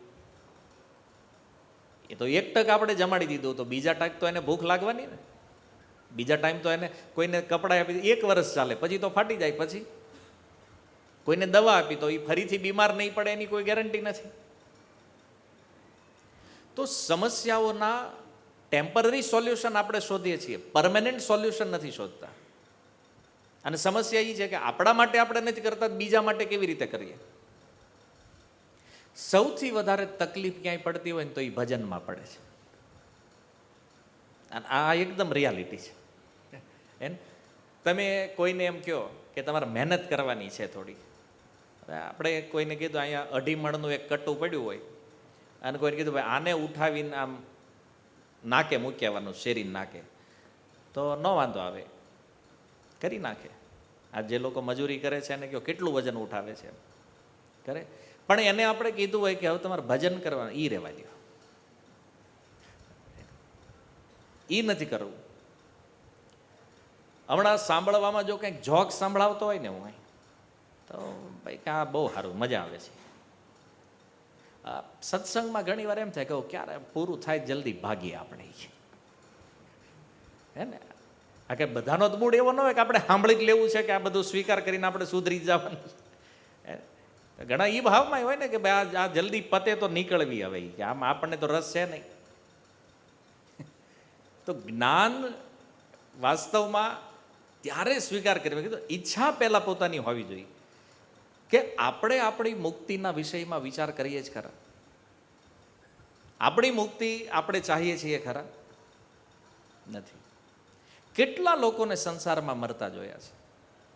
એ તો 1 ટક આપણે જમાડી દીધું તો બીજા ટક તો એને ભૂખ લાગવાની ને. બીજા ટાઈમ તો એને કોઈને કપડાં આપી 1 વર્ષ ચાલે, પછી તો ફાટી જાય. પછી કોઈને દવા આપી તો એ ફરીથી બીમાર નહીં પડે એની કોઈ ગેરંટી નથી. તો સમસ્યાઓના ટેમ્પરરી સોલ્યુશન આપણે શોધીએ છીએ, પરમેનન્ટ સોલ્યુશન નથી શોધતા. અને સમસ્યા એ છે કે આપણા માટે આપણે નથી કરતા, બીજા માટે કેવી રીતે કરીએ? સૌથી વધારે તકલીફ ક્યાંય પડતી હોય ને તો એ ભજનમાં પડે છે. અને આ એકદમ રિયાલિટી છે. તમે કોઈને એમ કહો કે તમારે મહેનત કરવાની છે થોડી, આપણે કોઈને કીધું અહીંયા 2.5 મણનું એક કટ્ટું પડ્યું હોય અને કોઈને કીધું ભાઈ આને ઉઠાવીને આમ નાકે મૂકી આવવાનું, શેરીને નાકે, તો ન વાંધો આવે, કરી નાખે. આ જે લોકો મજૂરી કરે છે એને કહો કેટલું વજન ઉઠાવે છે કરે, પણ એને આપણે કીધું હોય કે હવે તમારે ભજન કરવાનું, એ રહેવા દો, એ નથી કરવું. હમણાં સાંભળવામાં જો કંઈક જોક સાંભળાવતો હોય ને હું તો ભાઈ કે આ બહુ સારું, મજા આવે છે. સત્સંગમાં ઘણી વાર એમ થાય કે ક્યારે પૂરું થાય જલ્દી ભાગીએ આપણે, હે ને. આ કે બધાનો જ મૂડ એવો ન હોય કે આપણે સાંભળી જ લેવું છે કે આ બધું સ્વીકાર કરીને આપણે સુધરી જવાનું. ઘણા એ ભાવમાં હોય ને કે ભાઈ આ જલ્દી પતે તો નીકળવી હવે, કે આમ આપણને તો રસ છે નહીં. તો જ્ઞાન વાસ્તવમાં ત્યારે સ્વીકાર કરવી, કીધું ઈચ્છા પહેલાં પોતાની હોવી જોઈએ કે આપણે આપણી મુક્તિના વિષયમાં વિચાર કરીએ જ ખરા. આપણી મુક્તિ આપણે ચાહીએ છીએ ખરા? નથી. કેટલા લોકોને સંસારમાં મરતા જોયા છે.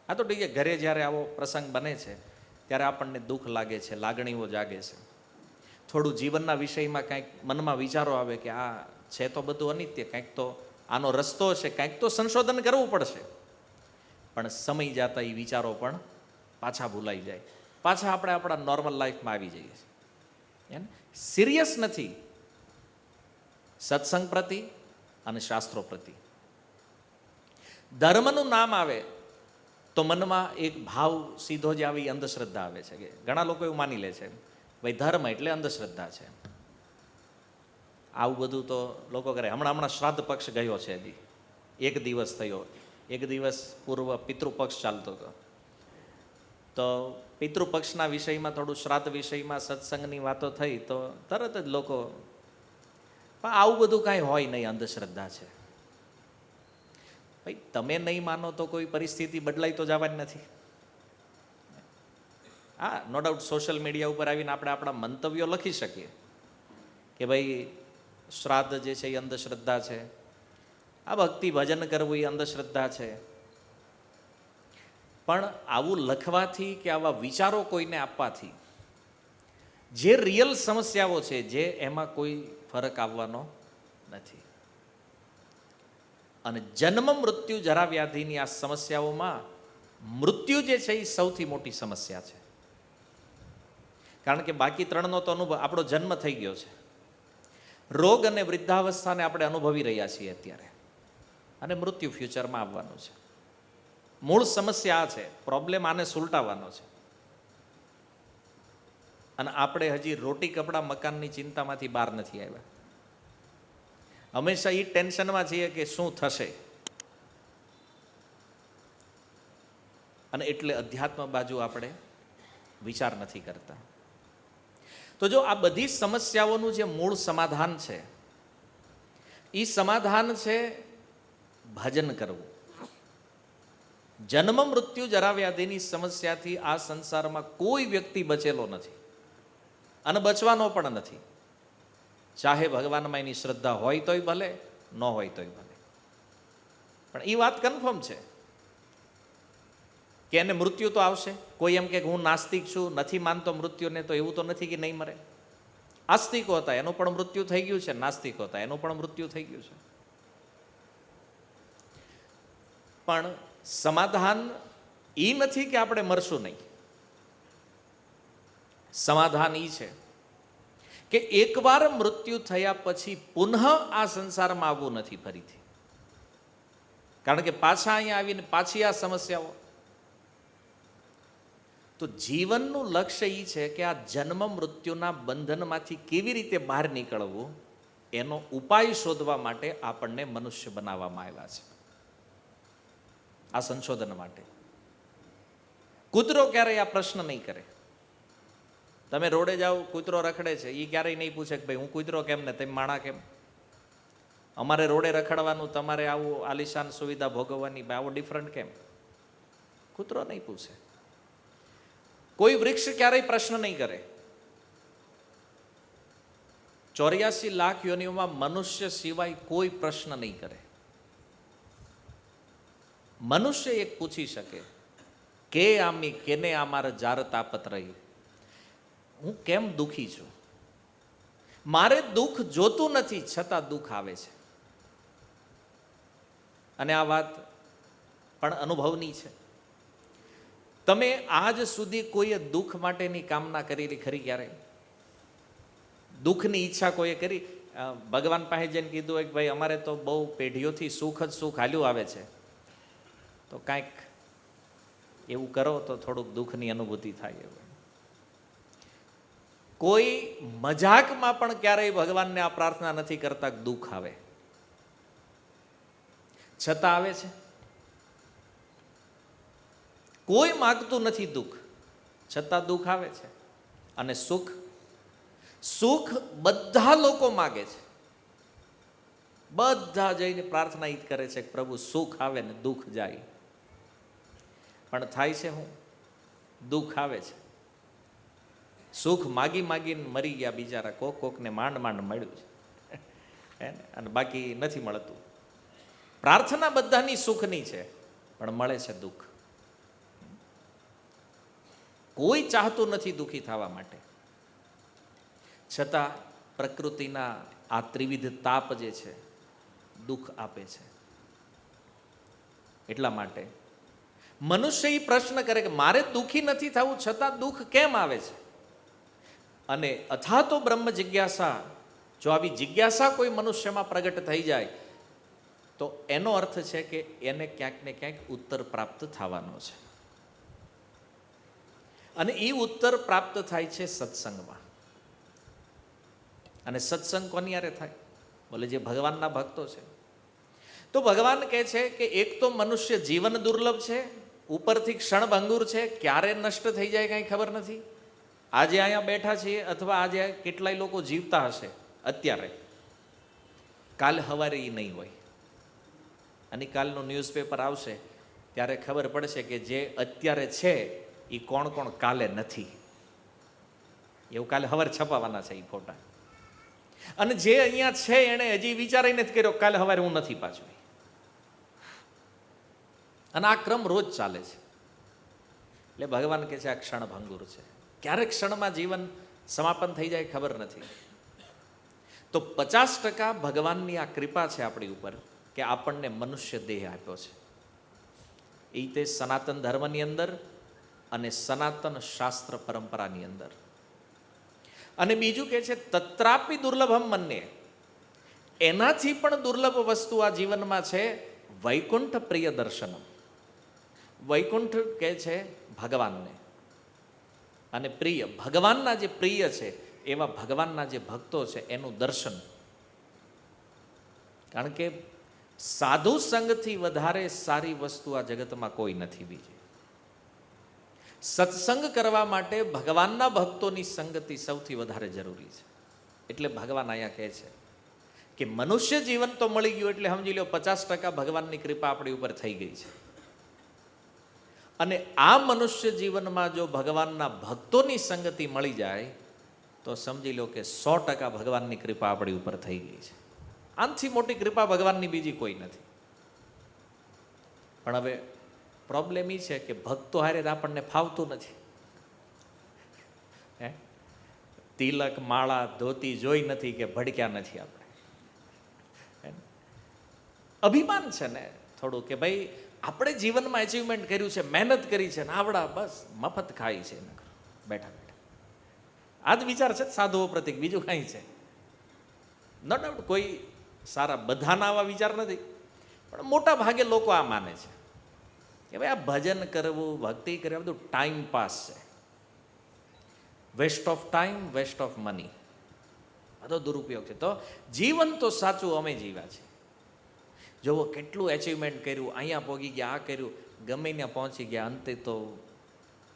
આ તો ઠીક છે, ઘરે જ્યારે આવો પ્રસંગ બને છે ત્યારે આપણને દુઃખ લાગે છે, લાગણીઓ જાગે છે, થોડું જીવનના વિષયમાં કંઈક મનમાં વિચારો આવે કે આ છે તો બધું અનિત્ય, કંઈક તો આનો રસ્તો છે, કંઈક તો સંશોધન કરવું પડશે. પણ સમય જતા એ વિચારો પણ પાછા ભૂલાઈ જાય, પાછા આપણે આપણા નોર્મલ લાઈફમાં આવી જઈએ છીએ. સિરિયસ નથી સત્સંગ પ્રતિ અને શાસ્ત્રો પ્રતિ. ધર્મનું નામ આવે તો મનમાં એક ભાવ સીધો જ આવી અંધશ્રદ્ધા આવે છે કે ઘણા લોકો એવું માની લે છે ભાઈ ધર્મ એટલે અંધશ્રદ્ધા છે. આવું બધું તો લોકો કરે. હમણાં શ્રાદ્ધ પક્ષ ગયો છે, હજી 1 દિવસ થયો, 1 દિવસ પૂર્વ પિતૃપક્ષ ચાલતો હતો. તો પિતૃપક્ષના વિષયમાં થોડું શ્રાદ્ધ વિષયમાં સત્સંગની વાતો થઈ તો તરત જ લોકો પણ આવું બધું કાંઈ હોય નહીં, અંધશ્રદ્ધા છે. ભાઈ તમે નહીં માનો તો કોઈ પરિસ્થિતિ બદલાઈ તો જવાની નથી. હા, નો ડાઉટ સોશિયલ મીડિયા ઉપર આવીને આપણે આપણા મંતવ્યો લખી શકીએ કે ભાઈ શ્રાદ્ધ જે છે એ અંધશ્રદ્ધા છે, આ ભક્તિ ભજન કરવું એ અંધશ્રદ્ધા છે. પણ આવું લખવાથી કે આવા વિચારો કોઈને આપવાથી જે રિયલ સમસ્યાઓ છે, જે એમાં કોઈ ફરક આવવાનો નથી. અને જન્મ મૃત્યુ જરા વ્યાધિની આ સમસ્યાઓમાં મૃત્યુ જે છે એ સૌથી મોટી સમસ્યા છે. કારણ કે બાકી 3નો તો અનુભવ, આપણો જન્મ થઈ ગયો છે, રોગ અને વૃદ્ધાવસ્થાને આપણે અનુભવી રહ્યા છીએ અત્યારે, અને મૃત્યુ ફ્યુચરમાં આવવાનું છે. મૂળ સમસ્યા આ છે, પ્રોબ્લેમ આને સુલટાવવાનો છે. અને આપણે હજી રોટી કપડા મકાનની ચિંતામાંથી બહાર નથી આવ્યા. હંમેશા એ ટેન્શનમાં છીએ કે શું થશે. અને એટલે અધ્યાત્મ બાજુ આપણે વિચાર નથી કરતા. તો જો આ બધી સમસ્યાઓનું જે મૂળ સમાધાન છે, એ સમાધાન છે ભજન કરવું. જન્મ મૃત્યુ જરા વ્યાધિની સમસ્યાથી આ સંસારમાં કોઈ વ્યક્તિ બચેલો નથી અને બચવાનો પણ નથી. ચાહે ભગવાનમાં એની શ્રદ્ધા હોય તોય ભલે, ન હોય તોય ભલે. પણ એ વાત કન્ફર્મ છે કે એને મૃત્યુ તો આવશે. કોઈ એમ કે હું નાસ્તિક છું, નથી માનતો મૃત્યુને, તો એવું તો નથી કે નહીં મરે. આસ્તિકો હતા એનું પણ મૃત્યુ થઈ ગયું છે, નાસ્તિકો હતા એનું પણ મૃત્યુ થઈ ગયું છે. પણ સમાધાન એ નથી કે આપણે મરશું નહીં. સમાધાન એ છે કે એકવાર મૃત્યુ થયા પછી પુનઃ આ સંસારમાં આવવું નથી ફરીથી. કારણ કે પાછા અહીંયા આવીને પાછી આ સમસ્યાઓ. તો જીવનનું લક્ષ્ય એ છે કે આ જન્મ મૃત્યુના બંધનમાંથી કેવી રીતે બહાર નીકળવું, એનો ઉપાય શોધવા માટે આપણને મનુષ્ય બનાવવામાં આવ્યા છે. આ સંશોધન માટે. કૂતરો ક્યારેય આ પ્રશ્ન નહીં કરે. તમે રોડે જાઓ, કૂતરો રખડે છે, એ ક્યારેય નહીં પૂછે કે ભાઈ હું કૂતરો કેમ ને તેમ માણા કેમ. અમારે રોડે રખડવાનું, તમારે આવું આલિશાન સુવિધા ભોગવવાની, આવો ડિફરન્ટ કેમ. કૂતરો નહીં પૂછે. કોઈ વૃક્ષ ક્યારેય પ્રશ્ન નહીં કરે. 84 લાખ યોનિઓમાં મનુષ્ય સિવાય કોઈ પ્રશ્ન નહીં કરે. મનુષ્ય એક પૂછી શકે કે આમી કેને અમારે જાર તાપત રહી, હું કેમ દુખી છું, મારે દુઃખ જોતું નથી છતાં દુઃખ આવે છે. અને આ વાત પણ અનુભવની છે. તમે આજ સુધી કોઈએ દુઃખ માટેની કામના કરેલી ખરી? ક્યારે દુઃખની ઈચ્છા કોઈએ કરી? ભગવાન પાસે જઈને કીધું હોય કે ભાઈ અમારે તો બહુ પેઢીઓથી સુખ જ સુખ હાલ્યું આવે છે, તો કાંઈક એવું કરો તો થોડુંક દુઃખની અનુભૂતિ થાય. એવું કોઈ મજાકમાં પણ ક્યારેય ભગવાનને આ પ્રાર્થના નથી કરતા કે દુઃખ આવે, છતાં આવે છે. કોઈ માગતું નથી દુઃખ, છતાં દુઃખ આવે છે. અને સુખ, સુખ બધા લોકો માગે છે. બધા જઈને પ્રાર્થના ઈ કરે છે કે પ્રભુ સુખ આવે ને દુઃખ જાય. પણ થાય છે હું? દુઃખ આવે છે. સુખ માગી માગીને મરી ગયા બિચારા. કોકને માંડ માંડ મળ્યું છે અને બાકી નથી મળતું. પ્રાર્થના બધાની સુખની છે, પણ મળે છે દુઃખ. કોઈ ચાહતું નથી દુઃખી થવા માટે, છતાં પ્રકૃતિના આ ત્રિવિધ તાપ જે છે દુઃખ આપે છે. એટલા માટે મનુષ્ય એ પ્રશ્ન કરે કે મારે દુઃખી નથી થવું, છતાં દુઃખ કેમ આવે છે? અને અથા તો બ્રહ્મ જિજ્ઞાસા, જો આવી જિજ્ઞાસા કોઈ મનુષ્યમાં પ્રગટ થઈ જાય તો એનો અર્થ છે કે એને ક્યાંક ને ક્યાંક ઉત્તર પ્રાપ્ત થવાનો છે. અને એ ઉત્તર પ્રાપ્ત થાય છે સત્સંગમાં. અને સત્સંગ કોની યારે થાય? બોલે જે ભગવાનના ભક્તો છે. તો ભગવાન કહે છે કે એક તો મનુષ્ય જીવન દુર્લભ છે, ઉપરથી ક્ષણભંગુર છે, ક્યારે નષ્ટ થઈ જાય કાંઈ ખબર નથી. આજે અહીંયા બેઠા છીએ અથવા આજે કેટલાય લોકો જીવતા હશે અત્યારે, કાલ સવારે એ નહીં હોય. અને કાલનું ન્યૂઝપેપર આવશે ત્યારે ખબર પડશે કે જે અત્યારે છે એ કોણ કોણ કાલે નથી. એવું કાલે સવારે છપાવાના છે એ ફોટા. અને જે અહીંયા છે એણે હજી વિચારી નથી કર્યો કાલે સવારે હું નથી પાછું. અને આ ક્રમ રોજ ચાલે છે. એટલે ભગવાન કહે છે આ ક્ષણભંગુર છે, ક્યારેક ક્ષણમાં જીવન સમાપન થઈ જાય ખબર નથી. તો 50% ભગવાનની આ કૃપા છે આપણી ઉપર કે આપણને મનુષ્ય દેહ આપ્યો છે. એ તે સનાતન ધર્મની અંદર અને સનાતન શાસ્ત્ર પરંપરાની અંદર. અને બીજું કે છે તત્રાપી દુર્લભમ મન્યે, એનાથી પણ દુર્લભ વસ્તુ આ જીવનમાં છે વૈકુંઠ પ્રિય દર્શનમ. વૈકુંઠ કહે છે ભગવાનને, અને પ્રિય ભગવાનના જે પ્રિય છે એવા ભગવાનના જે ભક્તો છે એનું દર્શન. કારણ કે સાધુ સંગથી વધારે સારી વસ્તુ આ જગતમાં કોઈ નથી બીજી. સત્સંગ કરવા માટે ભગવાનના ભક્તોની સંગતિ સૌથી વધારે જરૂરી છે. એટલે ભગવાન અહીંયા કહે છે કે મનુષ્ય જીવન તો મળી ગયું એટલે સમજી લો 50% ભગવાનની કૃપા આપણી ઉપર થઈ ગઈ છે. અને આ મનુષ્ય જીવનમાં જો ભગવાનના ભક્તોની સંગતિ મળી જાય તો સમજી લો કે 100% ભગવાનની કૃપા આપણી ઉપર થઈ ગઈ છે. આનાથી મોટી કૃપા ભગવાનની બીજી કોઈ નથી. પણ હવે પ્રોબ્લેમ એ છે કે ભક્તો હારે આપણને ફાવતું નથી. હે, તિલક માળા ધોતી જોઈ નથી કે ભડક્યા નથી આપણે. અભિમાન છે ને થોડું કે ભાઈ આપણે જીવનમાં અચીવમેન્ટ કર્યું છે, મહેનત કરી છે, આવડા બસ મફત ખાઈ છે બેઠા બેઠા. આ જ વિચાર છે સાધુઓ પ્રત્યે, બીજું કાંઈ છે નો ડાઉટ. કોઈ સારા બધાના આવા વિચાર નથી, પણ મોટા ભાગે લોકો આ માને છે કે ભાઈ આ ભજન કરવું, ભક્તિ કરવી બધું ટાઈમ પાસ છે, waste of time, waste of money, બધો દુરુપયોગ છે. તો જીવન તો સાચું અમે જીવ્યા છે. જોવો કેટલું અચીવમેન્ટ કર્યું, અહીંયા પહોંચી ગયા, આ કર્યું, ગમે ત્યાં પહોંચી ગયા, અંતે તો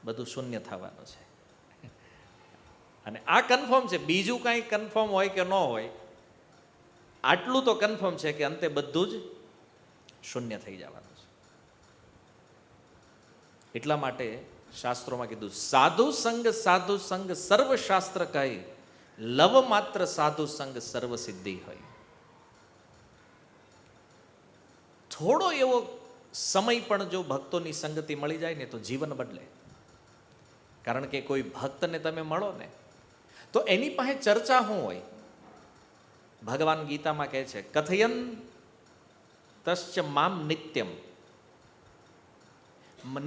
બધું શૂન્ય થવાનું છે. અને આ કન્ફર્મ છે, બીજું કાંઈ કન્ફર્મ હોય કે ન હોય, આટલું તો કન્ફર્મ છે કે અંતે બધું જ શૂન્ય થઈ જવાનું છે. એટલા માટે શાસ્ત્રોમાં કીધું સાધુ સંગ સર્વશાસ્ત્ર કહી, લવ માત્ર સાધુ સંગ સર્વ સિદ્ધિ હોય. થોડો એવો સમય પણ જો ભક્તોની સંગતિ મળી જાય ને તો જીવન બદલે. કારણ કે કોઈ ભક્તને તમે મળો ને તો એની પાસે ચર્ચા શું હોય. ભગવાન ગીતામાં કહે છે કથયન તસ્ય મામ નિત્યમ,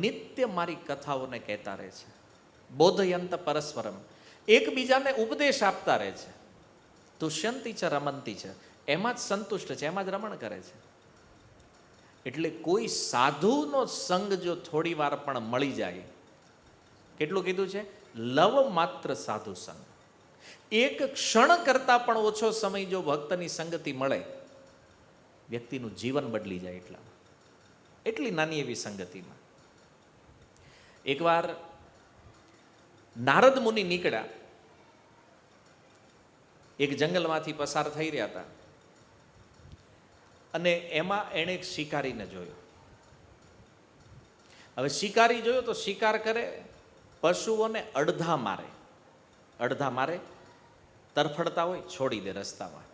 નિત્ય મારી કથાઓને કહેતા રહે છે. બોધયંત પરસ્પરમ, એકબીજાને ઉપદેશ આપતા રહે છે. તુષ્યંતી છે રમંતી છે, એમાં જ સંતુષ્ટ છે, એમાં જ રમણ કરે છે. એટલે કોઈ સાધુનો સંગ જો થોડી વાર પણ મળી જાય, કેટલું કીધું છે, લવ માત્ર સાધુ સંગ. એક ક્ષણ કરતા પણ ઓછો સમય જો ભક્તની સંગતિ મળે, વ્યક્તિનું જીવન બદલી જાય. એટલી નાની એવી સંગતિમાં એકવાર નારદ મુનિ નીકળ્યા, એક જંગલમાંથી પસાર થઈ રહ્યા હતા, અને એમાં એણે એક શિકારીને જોયો. હવે શિકારી જોયો તો શિકાર કરે, પશુઓને અડધા મારે, તરફડતા હોય છોડી દે રસ્તામાં.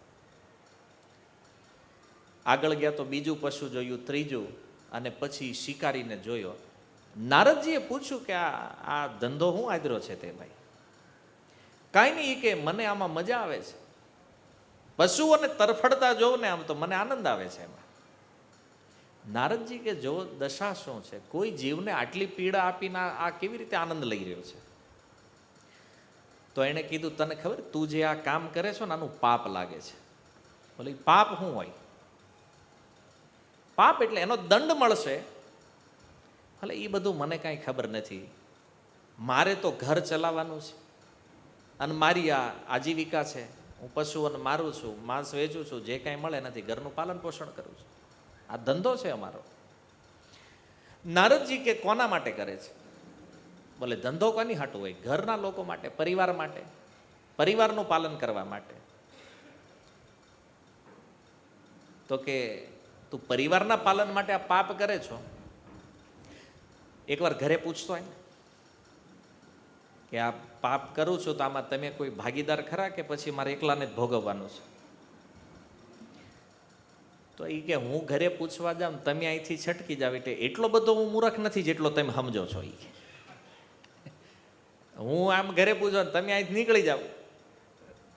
આગળ ગયા તો બીજું પશુ જોયું, ત્રીજું, અને પછી શિકારીને જોયો. નારદજીએ પૂછ્યું કે આ ધંધો શું આદરો છે તે ભાઈ? કાંઈ નહીં કે મને આમાં મજા આવે છે, પશુઓને તરફડતા જોઉં ને આમ તો મને આનંદ આવે છે એમાં. નારદજી કે જો દશા શું છે, કોઈ જીવને આટલી પીડા આપીને આ કેવી રીતે આનંદ લઈ રહ્યો છે? તો એણે કીધું તને ખબર, તું જે આ કામ કરે છો ને આનું પાપ લાગે છે. બોલે પાપ શું હોય? પાપ એટલે એનો દંડ મળશે. એટલે એ બધું મને કાંઈ ખબર નથી, મારે તો ઘર ચલાવવાનું છે અને મારી આ આજીવિકા છે. હું પશુઓને મારું છું, માંસ વેચું છું, જે કાંઈ મળે નથી, ઘરનું પાલન પોષણ કરું છું, આ ધંધો છે અમારો. નારદજી કે કોના માટે કરે છે? બોલે ધંધો કોની હાટું હોય? ઘરના લોકો માટે, પરિવાર માટે, પરિવારનું પાલન કરવા માટે. તો કે તું પરિવારના પાલન માટે આ પાપ કરે છો, એકવાર ઘરે પૂછતો હોય ને કે આ પાપ કરું છું તો આમાં તમે કોઈ ભાગીદાર ખરા કે પછી મારે એકલાને જ ભોગવવાનું છે? તો એ કે હું ઘરે પૂછવા જાઉં તમે અહીંથી છટકી જાવ, એટલે એટલો બધો હું મૂર્ખ નથી જેટલો તમે સમજો છો. એ હું આમ ઘરે પૂછવા તમે અહીંથી નીકળી જાવ.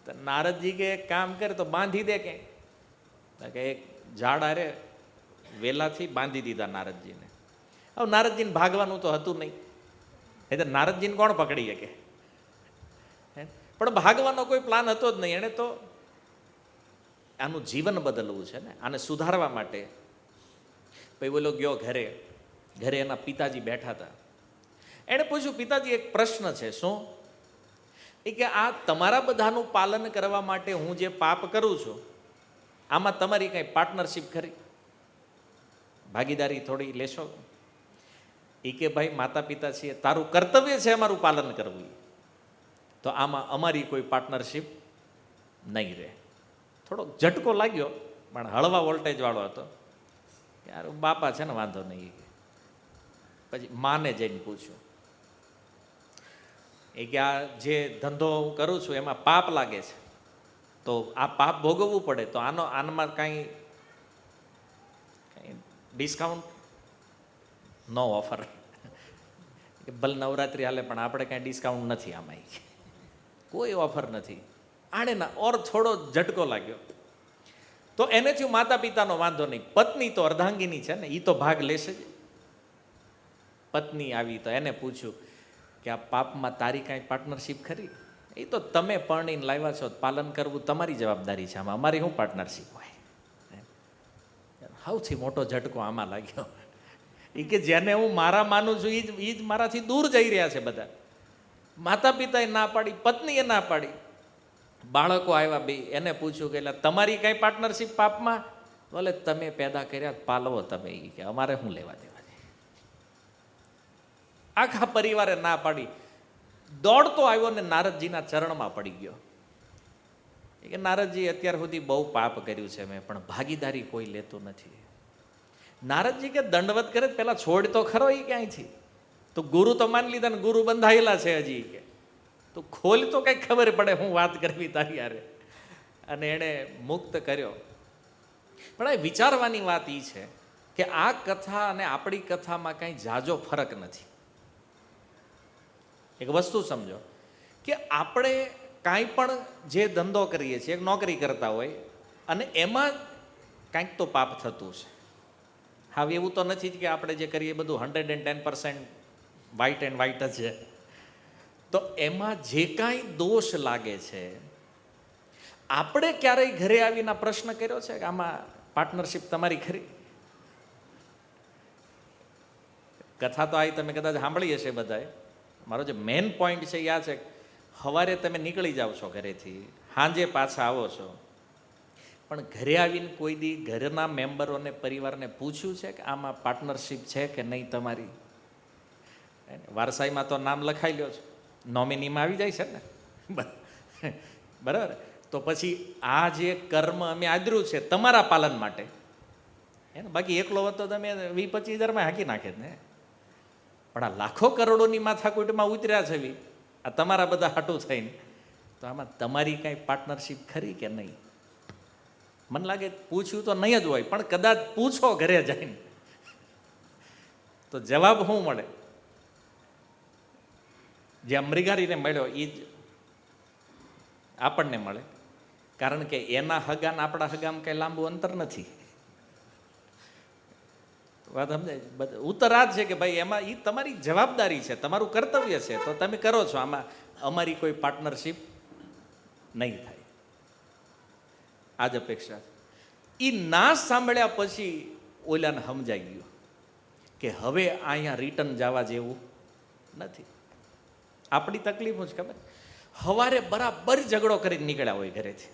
તો નારદજી કે કામ કરે તો બાંધી દે કે એક ઝાડ આરે વેલાથી બાંધી દીધા નારદજીને. હવે નારદજીને ભાગવાનું તો હતું નહીં, એ તો નારદજીને કોણ પકડી શકે? પણ ભાગવાનો કોઈ પ્લાન હતો જ નહીં. એણે તો આનું જીવન બદલવું છે ને, આને સુધારવા માટે પછી બોલો ગયો ઘરે. ઘરે એના પિતાજી બેઠા હતા. એણે પૂછ્યું, પિતાજી એક પ્રશ્ન છે. શું? એ કે આ તમારા બધાનું પાલન કરવા માટે હું જે પાપ કરું છું, આમાં તમારી કઈ પાર્ટનરશિપ ખરી? ભાગીદારી થોડી લેશો? એ કે ભાઈ માતા પિતા છીએ, તારું કર્તવ્ય છે અમારું પાલન કરવું, તો આમાં અમારી કોઈ પાર્ટનરશિપ નહીં રહે. થોડોક ઝટકો લાગ્યો, પણ હળવા વોલ્ટેજ વાળો હતો. યાર બાપા છે ને, વાંધો નહીં. પછી માને જઈને પૂછ્યું, એ કે આ જે ધંધો હું કરું છું એમાં પાપ લાગે છે, તો આ પાપ ભોગવવું પડે, તો આનામાં કાંઈ ડિસ્કાઉન્ટ? નો ઓફર. ભલે નવરાત્રી હાલે પણ આપણે કાંઈ ડિસ્કાઉન્ટ નથી આમાં, કોઈ ઓફર નથી. આણે ના ઓર થોડો ઝટકો લાગ્યો. તો એને થયું માતા પિતાનો વાંધો નહીં, પત્ની તો અર્ધાંગીની છે ને, એ તો ભાગ લેશે જ. પત્ની આવી તો એને પૂછ્યું કે આ પાપમાં તારી કાંઈ પાર્ટનરશિપ ખરી? એ તો તમે પરણીને લાવ્યા છો, પાલન કરવું તમારી જવાબદારી છે, આમાં અમારી શું પાર્ટનરશિપ હોય? સૌથી મોટો ઝટકો આમાં લાગ્યો. એ કે જેને હું મારા માનું છું એ જ મારાથી દૂર જઈ રહ્યા છે બધા. માતા પિતાએ ના પાડી, પત્નીએ ના પાડી, બાળકો આવ્યા બે, એને પૂછ્યું કે એટલે તમારી કાંઈ પાર્ટનરશિપ પાપમાં? બોલે તમે પેદા કર્યા, પાલવો તમે, એ કે અમારે શું લેવા દેવા છે? આખા પરિવારે ના પાડી. દોડતો આવ્યો ને નારદજીના ચરણમાં પડી ગયો. એ કે નારદજી, અત્યાર સુધી બહુ પાપ કર્યું છે મેં, પણ ભાગીદારી કોઈ લેતું નથી. નારદજી કે દંડવત કરે, પેલા છોડ તો ખરો એ ક્યાંયથી? તો ગુરુ તો માની લીધા ને, ગુરુ બંધાયેલા છે હજી, કે તો ખોલ તો કઈ ખબર પડે હું વાત કરવી તારી યારે. અને એણે મુક્ત કર્યો. પણ આ વિચારવાની વાત એ છે કે આ કથા અને આપણી કથામાં કાંઈ ઝાઝો ફરક નથી. એક વસ્તુ સમજો કે આપણે કાંઈ પણ જે ધંધો કરીએ છીએ, એક નોકરી કરતા હોય, અને એમાં કાંઈક તો પાપ થતું છે. હા, એવું તો નથી જ કે આપણે જે કરીએ બધું 110% વ્હાઇટ એન્ડ વ્હાઇટ જ છે. તો એમાં જે કાંઈ દોષ લાગે છે, આપણે ક્યારેય ઘરે આવીને પ્રશ્ન કર્યો છે કે આમાં પાર્ટનરશિપ તમારી ખરી? કથા તો આવી તમે કદાચ સાંભળી હશે બધાએ. મારો જે મેઇન પોઈન્ટ છે એ આ છે, સવારે તમે નીકળી જાઓ છો ઘરેથી, સાંજે પાછા આવો છો, પણ ઘરે આવીને કોઈ દી ઘરના મેમ્બરોને, પરિવારને પૂછ્યું છે કે આમાં પાર્ટનરશિપ છે કે નહીં તમારી? વારસાઈમાં તો નામ લખાઈ લ્યો છો, નોમિનીમાં આવી જાય છે ને, બરાબર? તો પછી આ જે કર્મ અમે આદર્યું છે તમારા પાલન માટે, બાકી એકલો હોત તો તમે 20-25 હજારમાં હાંકી નાખે ને. પણ આ લાખો કરોડોની માથાકૂટમાં ઉતર્યા છે, આ તમારા બધા હાટું થઈને, તો આમાં તમારી કાંઈ પાર્ટનરશિપ ખરી કે નહીં? મને લાગે પૂછ્યું તો નહીં જ હોય, પણ કદાચ પૂછો ઘરે જઈને તો જવાબ શું મળે? જે મૃગારીને મળ્યો એ જ આપણને મળે, કારણ કે એના હગાને આપણા હગામાં કંઈ લાંબુ અંતર નથી. વાત સમજાય? ઉત્તર આ જ છે કે ભાઈ એમાં એ તમારી જવાબદારી છે, તમારું કર્તવ્ય છે, તો તમે કરો છો, આમાં અમારી કોઈ પાર્ટનરશિપ નહીં થાય. આ જ અપેક્ષા. એ ના સાંભળ્યા પછી ઓલાને સમજાઈ ગયું કે હવે અહીંયા રિટર્ન જવા જેવું નથી. આપણી તકલીફ જ ખબર, સવારે બરાબર ઝઘડો કરીને નીકળ્યા હોય ઘરેથી,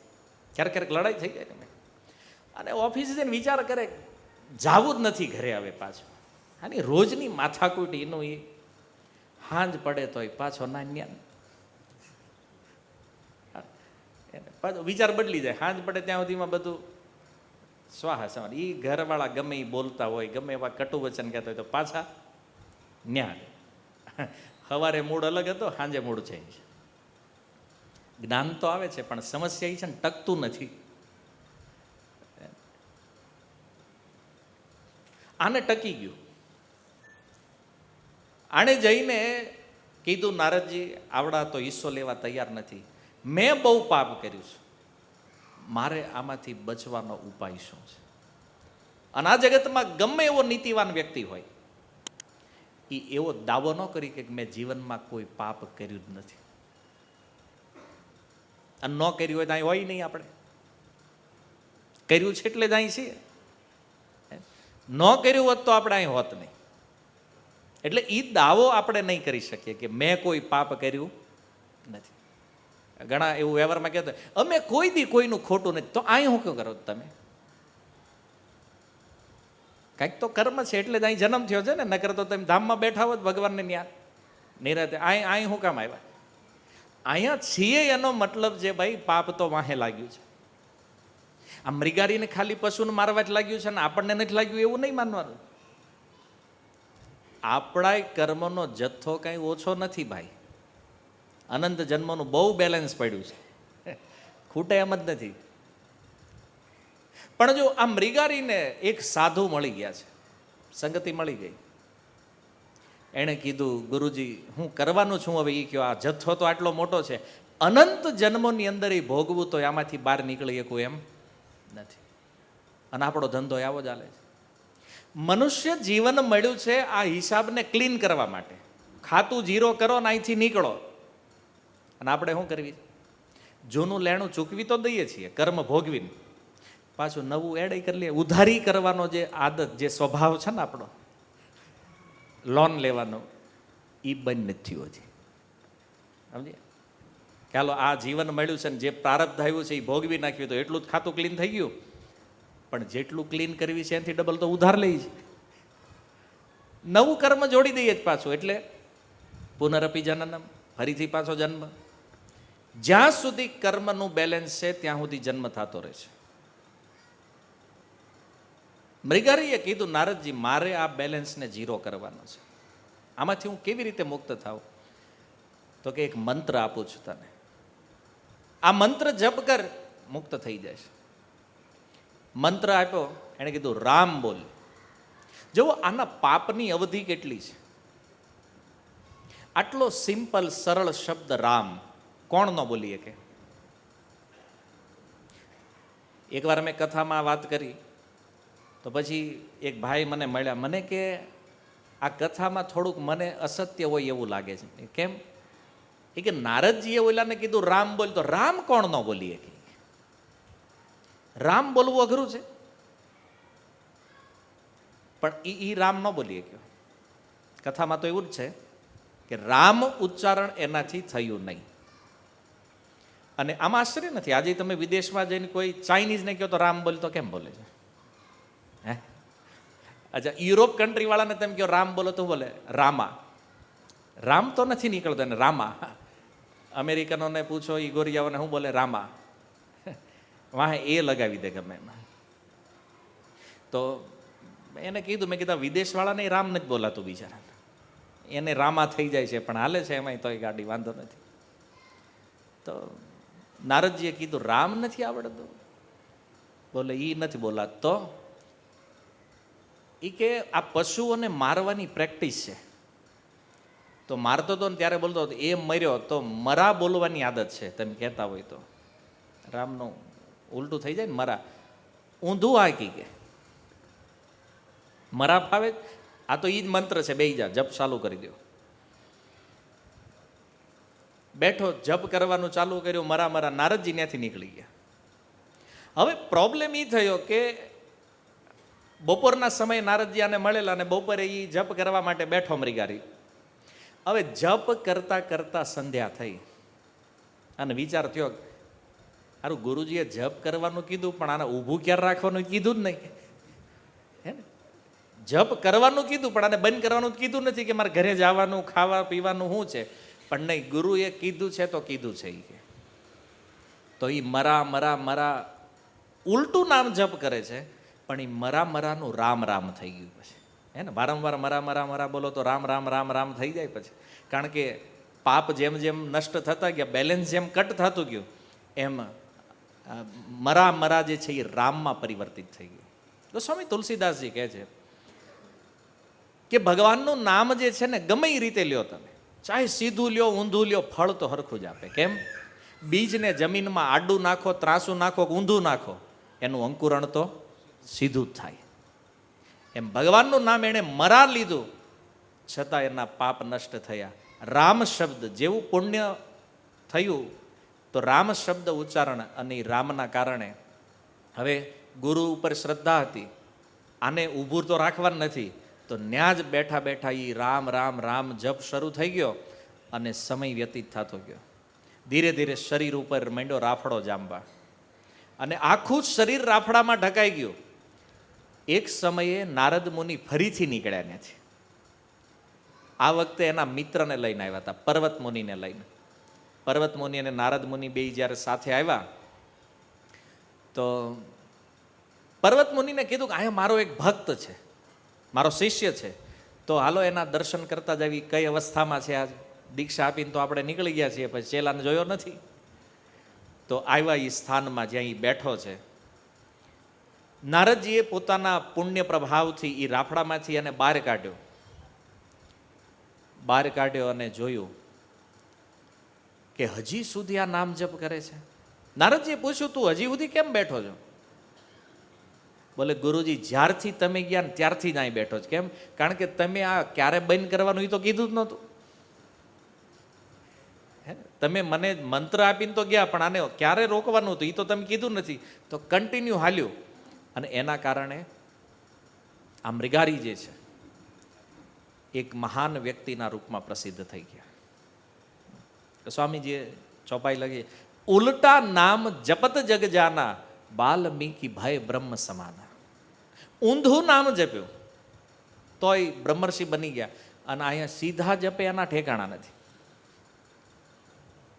ક્યારેક ક્યારેક લડાઈ થઈ જાય ને, અને ઓફિસે જઈને વિચાર કરે જાવું જ નથી ઘરે આવે પાછો. આની રોજની માથાકૂટ, એનું એ હાંજ પડે તો પાછો ના વિચાર બદલી જાય. હાંજ પડે ત્યાં સુધીમાં બધું સ્વાહા સવાન. એ ઘરવાળા ગમે એ બોલતા હોય, ગમે એવા કટુ વચન કહેતા હોય, તો પાછા ન્યા. સવારે મૂડ અલગ હતો, સાંજે મૂડ ચેન્જ. જ્ઞાન તો આવે છે, પણ સમસ્યા એ છે ને ટકતું નથી. આને ટકી ગયું. આણે જઈને કીધું, નારદજી આવડા તો હિસ્સો લેવા તૈયાર નથી, મેં બહુ પાપ કર્યું છે, મારે આમાંથી બચવાનો ઉપાય શું છે? અને આ જગતમાં ગમે એવો નીતિવાન વ્યક્તિ હોય, એ એવો દાવો ન કરી કે મેં જીવનમાં કોઈ પાપ કર્યું જ નથી. અને ન કર્યું હોય તો અહીં હોય નહીં, આપણે કર્યું છે એટલે જ અહીં છીએ. ન કર્યું હોત તો આપણે અહીં હોત નહીં. એટલે એ દાવો આપણે નહીં કરી શકીએ કે મેં કોઈ પાપ કર્યું નથી. ઘણા એવું વ્યવહારમાં કહેતા અમે કોઈ દી કોઈનું ખોટું નથી, તો અહીં શું કરો તમે? કંઈક તો કર્મ છે એટલે જ અહીં જન્મ થયો છે ને, નકર તો તમે ધામમાં બેઠા હોત ભગવાનને ન્યા નિરાતે. અહીં શું કામ આવ્યા? અહીંયા છીએ એનો મતલબ છે ભાઈ પાપ તો વાહે લાગ્યું છે. આ મૃગારીને ખાલી પશુને મારવા જ લાગ્યું છે ને આપણને નથી લાગ્યું એવું નહીં માનવાનું. આપણા કર્મનો જથ્થો કાંઈ ઓછો નથી ભાઈ. અનંત જન્મનું બહુ બેલેન્સ પડ્યું છે, ખૂટે એમ જ નથી. પણ જો આ મૃગારીને એક સાધુ મળી ગયા છે, સંગતિ મળી ગઈ. એણે કીધું ગુરુજી હું કરવાનું છું હવે. એ કયો આ જથ્થો તો આટલો મોટો છે, અનંત જન્મોની અંદર એ ભોગવું તો આમાંથી બહાર નીકળી શકું એમ નથી. અને આપણો ધંધો આવો ચાલે છે. મનુષ્ય જીવન મળ્યું છે આ હિસાબને ક્લીન કરવા માટે. ખાતું જીરો કરો ને અહીંથી નીકળો. અને આપણે શું કરવી? જૂનું લેણું ચૂકવી તો દઈએ છીએ કર્મ ભોગવીને, પાછું નવું એડ કરી લઈએ. ઉધારી કરવાનો જે આદત, જે સ્વભાવ છે ને આપણો, લોન લેવાનો, એ બંધ નથી થયો હજી. સમજીએ? ચાલો આ જીવન મળ્યું છે ને જે પ્રારબ્ધ આવ્યું છે એ ભોગવી નાખ્યું તો એટલું જ ખાતું ક્લીન થઈ ગયું. પણ જેટલું ક્લીન કરવી છે એનાથી ડબલ તો ઉધાર લઈ છે. નવું કર્મ જોડી દઈએ જ પાછું. એટલે પુનરપી જનનમ, ફરીથી પાછો જન્મ. જ્યાં સુધી કર્મનું બેલેન્સ છે ત્યાં સુધી જન્મ થતો રહે છે. મૃગારીએ કીધું નારદજી મારે આ બેલેન્સને ઝીરો કરવાનો છે. આમાંથી હું કેવી રીતે મુક્ત થાઉં? તો કે એક મંત્ર આપું છું તને, આ મંત્ર જપ કર, મુક્ત થઈ જશે. મંત્ર આપ્યો, એણે કીધું રામ બોલ. જુઓ આના પાપની અવધિ કેટલી છે. આટલો સિમ્પલ સરળ શબ્દ રામ કોણ ન બોલી શકે? એકવાર મેં કથામાં વાત કરી તો પછી એક ભાઈ મને મળ્યા. મને કે આ કથામાં થોડુંક મને અસત્ય હોય એવું લાગે છે. કેમ? એ કે નારદજીએ ઓલાને કીધું રામ બોલ, તો રામ કોણ ન બોલી શકે? રામ બોલવું અઘરું છે, પણ ઈ રામ ન બોલી શક્યો. કથામાં તો એવું જ છે કે રામ ઉચ્ચારણ એનાથી થયું નહીં. અને આમાં આશ્ચર્ય નથી. આજે તમે વિદેશમાં જઈને કોઈ ચાઇનીઝને કહો તો રામ બોલ, તો કેમ બોલે છે? હે, અચ્છા યુરોપ કન્ટ્રી વાળાને તમે કહો રામ બોલો તો બોલે રામા. રામ તો નથી નીકળતો ને રામા. અમેરિકનોને પૂછો, ઈ ગોરિયાઓને શું બોલે? રામા. વાહ એ લગાવી દે ગમે એમાં. તો એને કીધું, મેં કીધું વિદેશવાળાને રામ નથી બોલાતું બિચારા, એને રામા થઈ જાય છે, પણ હાલે છે એમાંય તોય ગાડી, વાંધો નથી. તો નારદજીએ કીધું રામ નથી આવડતું? બોલે ઈ નથી બોલાત. તો ઈ કે આ પશુઓને મારવાની પ્રેક્ટિસ છે. તો મારતો હતો ને ત્યારે બોલતો હતો, એ મર્યો તો મરા બોલવાની આદત છે. તમે કહેતા હોય તો રામનું ઉલટું થઈ જાય ને, મરા. ઊંધું હાકી કે મરા ફાવે? આ તો ઈ જ મંત્ર છે. બેહી જા, જપ ચાલુ કરી દો. બેઠો, જપ કરવાનું ચાલુ કર્યું, મરા મરા. નારદજી ત્યાંથી નીકળી ગયા. હવે પ્રોબ્લેમ એ થયો કે બપોરના સમયે નારદજી આને મળેલા અને બપોરે એ જપ કરવા માટે બેઠો મૃગારી. હવે જપ કરતા કરતા સંધ્યા થઈ અને વિચાર થયો, સારું ગુરુજીએ જપ કરવાનું કીધું પણ આને ઊભું ક્યારે રાખવાનું કીધું જ નહીં. હે ને, જપ કરવાનું કીધું પણ આને બંધ કરવાનું કીધું નથી કે મારે ઘરે જવાનું, ખાવા પીવાનું શું છે. પણ નહીં, ગુરુએ કીધું છે તો કીધું છે. એ તો એ મરા મરા મરા ઉલટું નામ જપ કરે છે, પણ એ મરા મરાનું રામ રામ થઈ ગયું. પછી હે ને, વારંવાર મરા મરા મરા બોલો તો રામ રામ રામ રામ થઈ જાય. પછી કારણ કે પાપ જેમ જેમ નષ્ટ થતા ગયા, બેલેન્સ જેમ કટ થતું ગયું, એમ મરા મરા જે છે એ રામમાં પરિવર્તિત થઈ ગયું. તો સ્વામી તુલસીદાસજી કહે છે કે ભગવાનનું નામ જે છે ને ગમે એ રીતે લ્યો તમે, ચાહે સીધું લ્યો ઊંધું લ્યો, ફળ તો હરખું જ આપે. કેમ? બીજને જમીનમાં આડું નાખો, ત્રાસું નાખો, ઊંધું નાખો, એનું અંકુરણ તો સીધું જ થાય. એમ ભગવાનનું નામ એણે મરા લીધું છતાં એના પાપ નષ્ટ થયા. રામ શબ્દ જેવું પુણ્ય થયું, તો રામ શબ્દ ઉચ્ચારણ અને રામના કારણે હવે ગુરુ ઉપર શ્રદ્ધા હતી, આને ઊભું તો રાખવાનું નથી, તો ન્યા જ બેઠા બેઠા એ રામ રામ રામ જપ શરૂ થઈ ગયો અને સમય વ્યતીત થતો ગયો. ધીરે ધીરે શરીર ઉપર માંડ્યો રાફડો જામવા અને આખું શરીર રાફડામાં ઢકાઈ ગયું. એક સમયે નારદ મુનિ ફરીથી નીકળ્યા ત્યાંથી. આ વખતે એના મિત્રને લઈને આવ્યા હતા, પર્વત મુનિને લઈને. પર્વત મુનિ અને નારદ મુનિ બે જ્યારે સાથે આવ્યા તો પર્વત મુનિને કીધું કે અહીંયા મારો એક ભક્ત છે, મારો શિષ્ય છે, તો હાલો એના દર્શન કરતા જ આવી. કઈ અવસ્થામાં છે આજ? દીક્ષા આપીને તો આપણે નીકળી ગયા છીએ, પછી ચેલાને જોયો નથી. તો આવ્યા એ સ્થાનમાં જ્યાં એ બેઠો છે. નારદજીએ પોતાના પુણ્ય પ્રભાવથી એ રાફડામાંથી એને બહાર કાઢ્યો અને જોયું કે હજી સુધી આ નામ જપ કરે છે. નારદજીએ પૂછ્યું, તું હજી સુધી કેમ બેઠો છો? બોલે, ગુરુજી, જ્યારથી તમે ગયા ને ત્યારથી જ અહીં બેઠો છે. કેમ? કારણ કે તમે આ ક્યારે બંધ કરવાનું એ તો કીધું જ નહોતું. તમે મને મંત્ર આપીને તો ગયા, પણ આને ક્યારે રોકવાનું હતું એ તો તમે કીધું નથી. તો કન્ટિન્યુ હાલ્યું અને એના કારણે આ મૃગારી જે છે એક મહાન વ્યક્તિના રૂપમાં પ્રસિદ્ધ થઈ ગયા. સ્વામીજીએ ચોપાઈ લગી, ઉલટા નામ જપત જગ જાના, બાલ્મીકી ભય બ્રહ્મ સમાના. ઊંધું નામ જપ્યું તોય બ્રહ્મર્ષિ બની ગયા, અને અહીંયા સીધા જપે એના ઠેકાણા નથી.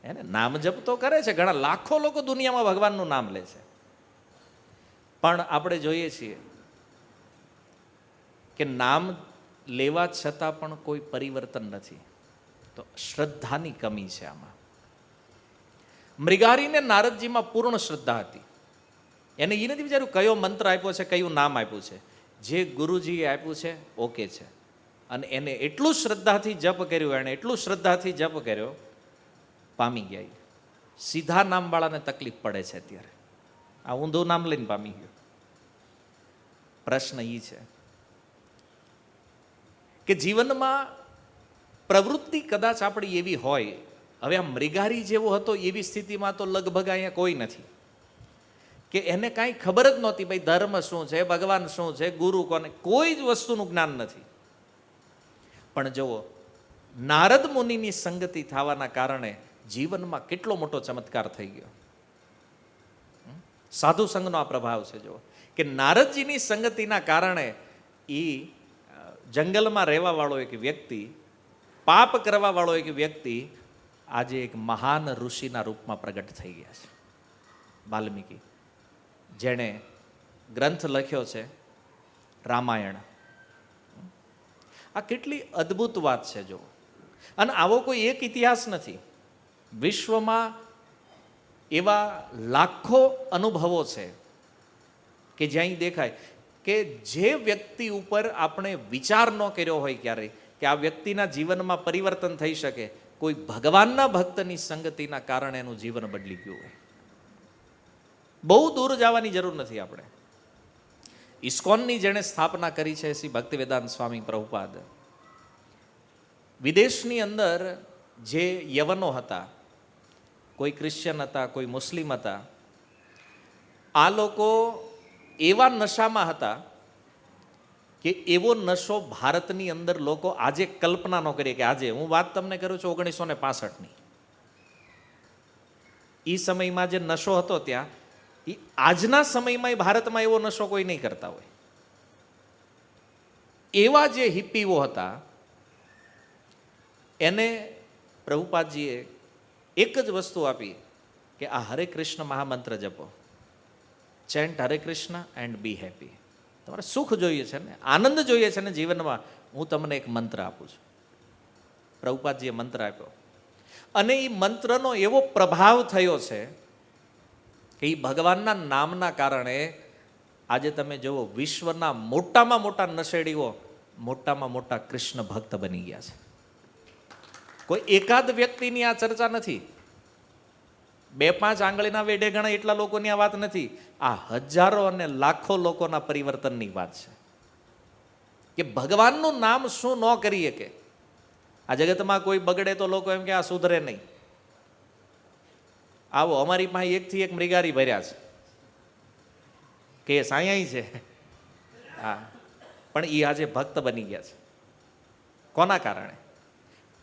એને નામ જપ તો કરે છે, ઘણા લાખો લોકો દુનિયામાં ભગવાનનું નામ લે છે, પણ આપણે જોઈએ છીએ કે નામ લેવા છતાં પણ કોઈ પરિવર્તન નથી. તો શ્રદ્ધાની કમી છે આમાં. મૃગારીને નારદજીમાં પૂર્ણ શ્રદ્ધા હતી. એને એ નથી વિચાર્યું કયો મંત્ર આપ્યો છે, કયું નામ આપ્યું છે. જે ગુરુજીએ આપ્યું છે ઓકે છે, અને એને એટલું શ્રદ્ધાથી જપ કર્યું, એને એટલું શ્રદ્ધાથી જપ કર્યો, પામી ગયા. સીધા નામવાળાને તકલીફ પડે છે અત્યારે, આ ઊંધું નામ લઈને પામી ગયો. પ્રશ્ન એ છે કે જીવનમાં પ્રવૃત્તિ કદાચ આપણી એવી હોય, હવે આ મૃગારી જેવો હતો એવી સ્થિતિમાં તો લગભગ અહીંયા કોઈ નથી, કે એને કાંઈ ખબર જ નહોતી ભાઈ ધર્મ શું છે, ભગવાન શું છે, ગુરુ કોને, કોઈ જ વસ્તુનું જ્ઞાન નથી. પણ જુઓ, નારદ મુનિની સંગતિ થવાના કારણે જીવનમાં કેટલો મોટો ચમત્કાર થઈ ગયો. સાધુ સંઘનો આ પ્રભાવ છે. જુઓ કે નારદજીની સંગતિના કારણે એ જંગલમાં રહેવા વાળો એક વ્યક્તિ, પાપ કરવા વાળો એક વ્યક્તિ આજે એક મહાન ઋષિના રૂપમાં પ્રગટ થઈ ગયા છે. વાલ્મીકી, જેણે ગ્રંથ લખ્યો છે રામાયણ. આ કેટલી અદ્ભુત વાત છે. જો, અને આવો કોઈ એક ઇતિહાસ નથી. વિશ્વમાં એવા લાખો અનુભવો છે કે જ્યાં દેખાય કે જે વ્યક્તિ ઉપર આપણે વિચાર ન કર્યો હોય ક્યારેય કે આ વ્યક્તિના જીવનમાં પરિવર્તન થઈ શકે, કોઈ ભગવાનના ભક્તની સંગતિના કારણે એનું જીવન બદલી ગયું હોય. બહુ દૂર જવાની જરૂર નથી આપણે. ઇસ્કોનની જેણે સ્થાપના કરી છે શ્રી ભક્તિવેદાંત સ્વામી પ્રભુપાદ, વિદેશની અંદર જે યવનો હતા, કોઈ ક્રિશ્ચિયન હતા, કોઈ મુસ્લિમ હતા, આ લોકો એવા નશામાં હતા કે એવો નશો ભારતની અંદર લોકો આજે કલ્પના ન કરીએ. કે આજે હું વાત તમને કરું છું 1965ની, એ સમયમાં જે નશો હતો ત્યાં, એ આજના સમયમાં ભારતમાં એવો નશો કોઈ નહીં કરતા હોય. એવા જે હિપ્પીઓ હતા, એને પ્રભુપાદજીએ એક જ વસ્તુ આપી કે આ હરે કૃષ્ણ મહામંત્ર જપો, ચેન્ટ હરે કૃષ્ણ એન્ડ બી હેપી. તમારે સુખ જોઈએ છે ને, આનંદ જોઈએ છે ને જીવનમાં, હું તમને એક મંત્ર આપું છું. પ્રભુપાદજીએ મંત્ર આપ્યો, અને એ મંત્રનો એવો પ્રભાવ થયો છે કે એ ભગવાનના નામના કારણે આજે તમે જુઓ, વિશ્વના મોટામાં મોટા નશેડીઓ મોટામાં મોટા કૃષ્ણ ભક્ત બની ગયા છે. કોઈ એકાદ વ્યક્તિની આ ચર્ચા નથી, 2-5 આંગળીના વેઢે ગણા એટલા લોકોની આ વાત નથી. આ હજારો અને લાખો લોકોના પરિવર્તનની વાત છે કે ભગવાનનું નામ શું ન કરી શકે. આ જગતમાં કોઈ બગડે તો લોકો એમ કે આ સુધરે નહીં. આવો, અમારી પાસે એકથી એક મૃગારી ભર્યા છે, કેસ અહીંયા છે. હા, પણ એ આજે ભક્ત બની ગયા છે. કોના કારણે?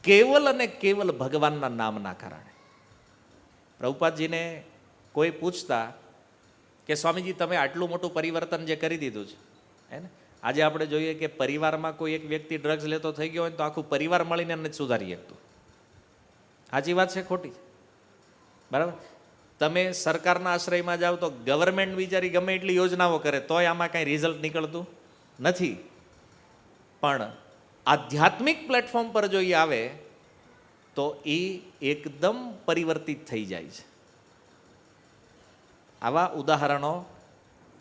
કેવલ અને કેવલ ભગવાનના નામના કારણે. પ્રભુપાદજીને કોઈ પૂછતા કે સ્વામીજી તમે આટલું મોટું પરિવર્તન જે કરી દીધું છે હે ને, આજે આપણે જોઈએ કે પરિવારમાં કોઈ એક વ્યક્તિ ડ્રગ્સ લેતો થઈ ગયો હોય તો આખું પરિવાર મળીને નથી સુધારી શકતું. સાચી વાત છે ખોટી? બરાબર. તમે સરકારના આશ્રયમાં જાઓ તો ગવર્મેન્ટ બિચારી ગમે એટલી યોજનાઓ કરે તોય આમાં કાંઈ રિઝલ્ટ નીકળતું નથી. પણ આધ્યાત્મિક પ્લેટફોર્મ પર જો એ આવે તો એ એકદમ પરિવર્તિત થઈ જાય છે. આવા ઉદાહરણો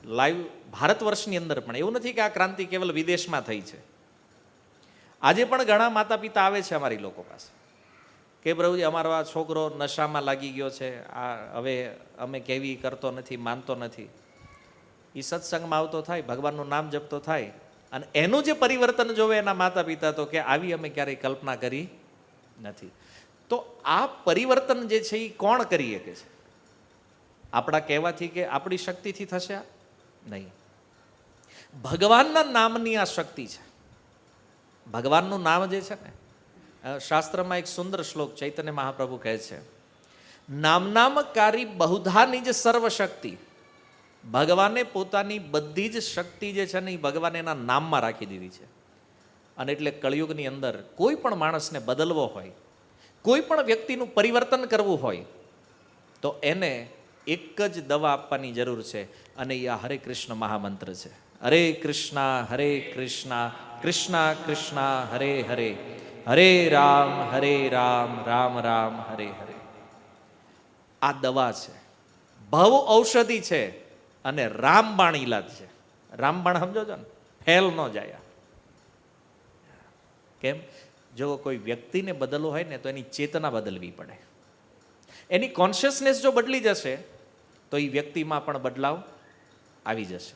લાઈવ ભારત વર્ષની અંદર પણ, એવું નથી કે આ ક્રાંતિ કેવલ વિદેશમાં થઈ છે. આજે પણ ઘણા માતા પિતા આવે છે અમારી લોકો પાસે કે પ્રભુજી અમારો આ છોકરો નશામાં લાગી ગયો છે, આ હવે અમે કેવી કરતો નથી, માનતો નથી. એ સત્સંગમાં આવતો થાય, ભગવાનનું નામ જપતો થાય અને એનું જે પરિવર્તન જોવે એના માતા પિતા તો કે આવી અમે ક્યારેય કલ્પના કરી નથી. તો આ પરિવર્તન જે છે એ કોણ કરી શકે છે? આપણા કહેવાથી કે આપણી શક્તિથી થશે નહીં. ભગવાનના નામની આ શક્તિ છે. ભગવાનનું નામ જે છે ને, શાસ્ત્રમાં એક સુંદર શ્લોક ચૈતન્ય મહાપ્રભુ કહે છે, નામનામકારી બહુધા નિજ સર્વશક્તિ. ભગવાને પોતાની બધી જ શક્તિ જે છે ને એ ભગવાન એના નામમાં રાખી દીધી છે. અને એટલે કળિયુગની અંદર કોઈ પણ માણસને બદલવો હોય, કોઈ પણ વ્યક્તિનું પરિવર્તન કરવું હોય તો એને એક જ દવા આપવાની જરૂર છે અને એ આ હરે કૃષ્ણ મહામંત્ર છે. હરે કૃષ્ણ કૃષ્ણ કૃષ્ણ હરે હરે, હરે રામ રામ રામ હરે હરે. આ દવા છે, ભવ ઔષધિ છે અને રામબાણ ઈલાજ છે. રામબાણ સમજો છો ને, ફેલ ન જાય. કેમ? જો કોઈ વ્યક્તિને બદલવું હોય ને તો એની ચેતના બદલવી પડે. એની કોન્શિયસનેસ જો બદલી જશે તો એ વ્યક્તિમાં પણ બદલાવ આવી જશે.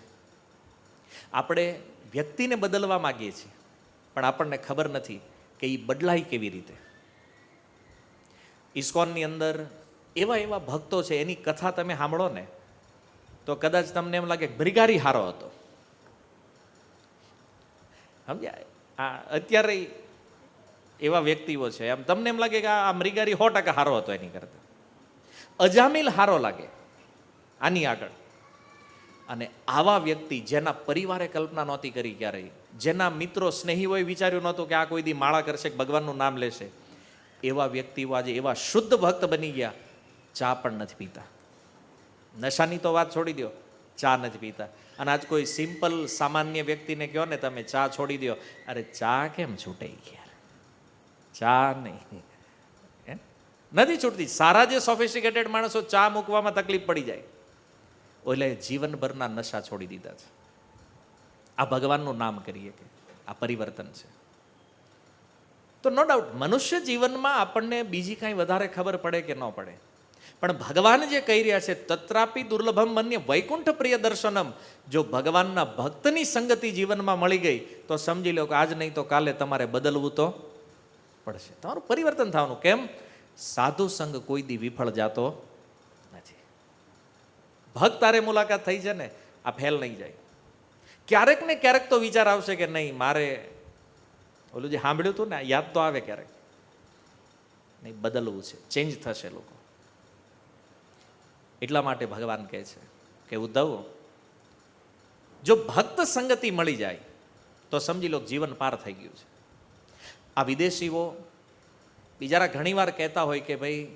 આપણે વ્યક્તિને બદલવા માંગીએ છીએ પણ આપણને ખબર નથી કે એ બદલાય કેવી રીતે. ઇસ્કોનની અંદર એવા એવા ભક્તો છે, એની કથા તમે સાંભળો ને તો કદાચ તમને એમ લાગે ભ્રિગારી હારો હતો. સમજ્યા? અત્યારે એવા વ્યક્તિઓ છે, એમ તમને એમ લાગે કે આ મૃગારી 100% હારો હતો એની કરતા. અજામિલ હારો લાગે આની આગળ. અને આવા વ્યક્તિ જેના પરિવારે કલ્પના નહોતી કરી ક્યારેય, જેના મિત્રો સ્નેહીઓએ વિચાર્યું નહોતું કે આ કોઈ દી માળા કરશે, ભગવાનનું નામ લેશે, એવા વ્યક્તિઓ આજે એવા શુદ્ધ ભક્ત બની ગયા, ચા પણ નથી પીતા. નશાની તો વાત છોડી દો, ચા નથી પીતા. અને આજ કોઈ સિમ્પલ સામાન્ય વ્યક્તિને કહો ને તમે ચા છોડી દો, અરે ચા કેમ છૂટે યાર, ચા નહીં, નથી છૂટતી. સારા જે સોફિસ્ટિકેટેડ માણસો ચા મૂકવામાં તકલીફ પડી જાય, એટલે જીવનભરના નશા છોડી દીધા છે. આ ભગવાનનું નામ કરીએ કે આ પરિવર્તન છે. તો નો ડાઉટ મનુષ્ય જીવનમાં આપણને બીજી કાંઈ વધારે ખબર પડે કે ન પડે, પણ ભગવાન જે કહી રહ્યા છે તત્રાપી દુર્લભમ મન્ય વૈકુંઠ પ્રિય દર્શનમ. જો ભગવાનના ભક્તની સંગતિ જીવનમાં મળી ગઈ તો સમજી લો કે આજ નહીં તો કાલે તમારે બદલવું તો પડશે, તમારું પરિવર્તન થવાનું. કેમ? સાધુ સંગ કોઈ દી વિફળ જાતો નથી. ભક્ત તારે મુલાકાત થઈ છે ને, આ ફેલ નહીં જાય. ક્યારેક ને ક્યારેક તો વિચાર આવશે કે નહીં મારે ઓલું જે સાંભળ્યું હતું ને યાદ તો આવે ક્યારેક, નહીં બદલવું છે, ચેન્જ થશે લોકો. એટલા માટે ભગવાન કહે છે કે ઉદ્ધવ, જો ભક્ત સંગતિ મળી જાય તો સમજી લો જીવન પાર થઈ ગયું છે. આ વિદેશીઓ બિચારા ઘણી વાર કહેતા હોય કે ભાઈ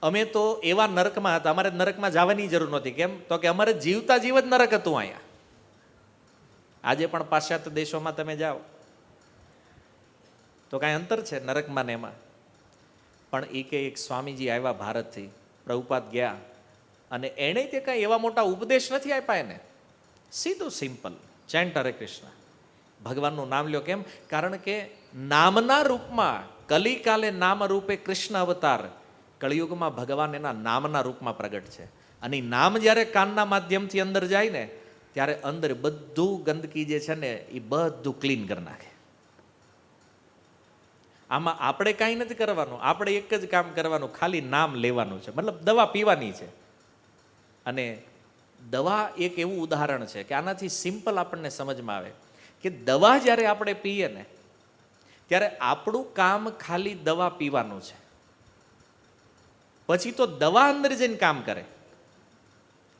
અમે તો એવા નરકમાં હતા, અમારે નરકમાં જવાની જરૂર નહોતી. કેમ? તો કે અમારે જીવતા જીવ જ નરક હતું અહીંયા. આજે પણ પાશ્ચાત્ય દેશોમાં તમે જાઓ તો કાંઈ અંતર છે નરકમાં ને એમાં? પણ એ કે એક સ્વામીજી આવ્યા ભારતથી, પ્રભુપાદ ગયા અને એણે તે કાંઈ એવા મોટા ઉપદેશ નથી આપ્યા એને, સીધું સિમ્પલ ચેન્ટ હરે કૃષ્ણ, ભગવાનનું નામ લ્યો. કેમ? કારણ કે નામના રૂપમાં કલિકાલે નામ રૂપે કૃષ્ણ અવતાર, કળિયુગમાં ભગવાન એના નામના રૂપમાં પ્રગટ છે. અને નામ જ્યારે કાનના માધ્યમથી અંદર જાય ને ત્યારે અંદર બધું ગંદકી જે છે ને એ બધું ક્લીન કરી નાખે. આમાં આપણે કાંઈ નથી કરવાનું, આપણે એક જ કામ કરવાનું, ખાલી નામ લેવાનું છે, મતલબ દવા પીવાની છે. અને દવા એક એવું ઉદાહરણ છે કે આનાથી સિમ્પલ આપણને સમજમાં આવે કે દવા જ્યારે આપણે પીએ ને ત્યારે આપણું કામ ખાલી દવા પીવાનું છે, પછી તો દવા અંદર જઈને કામ કરે.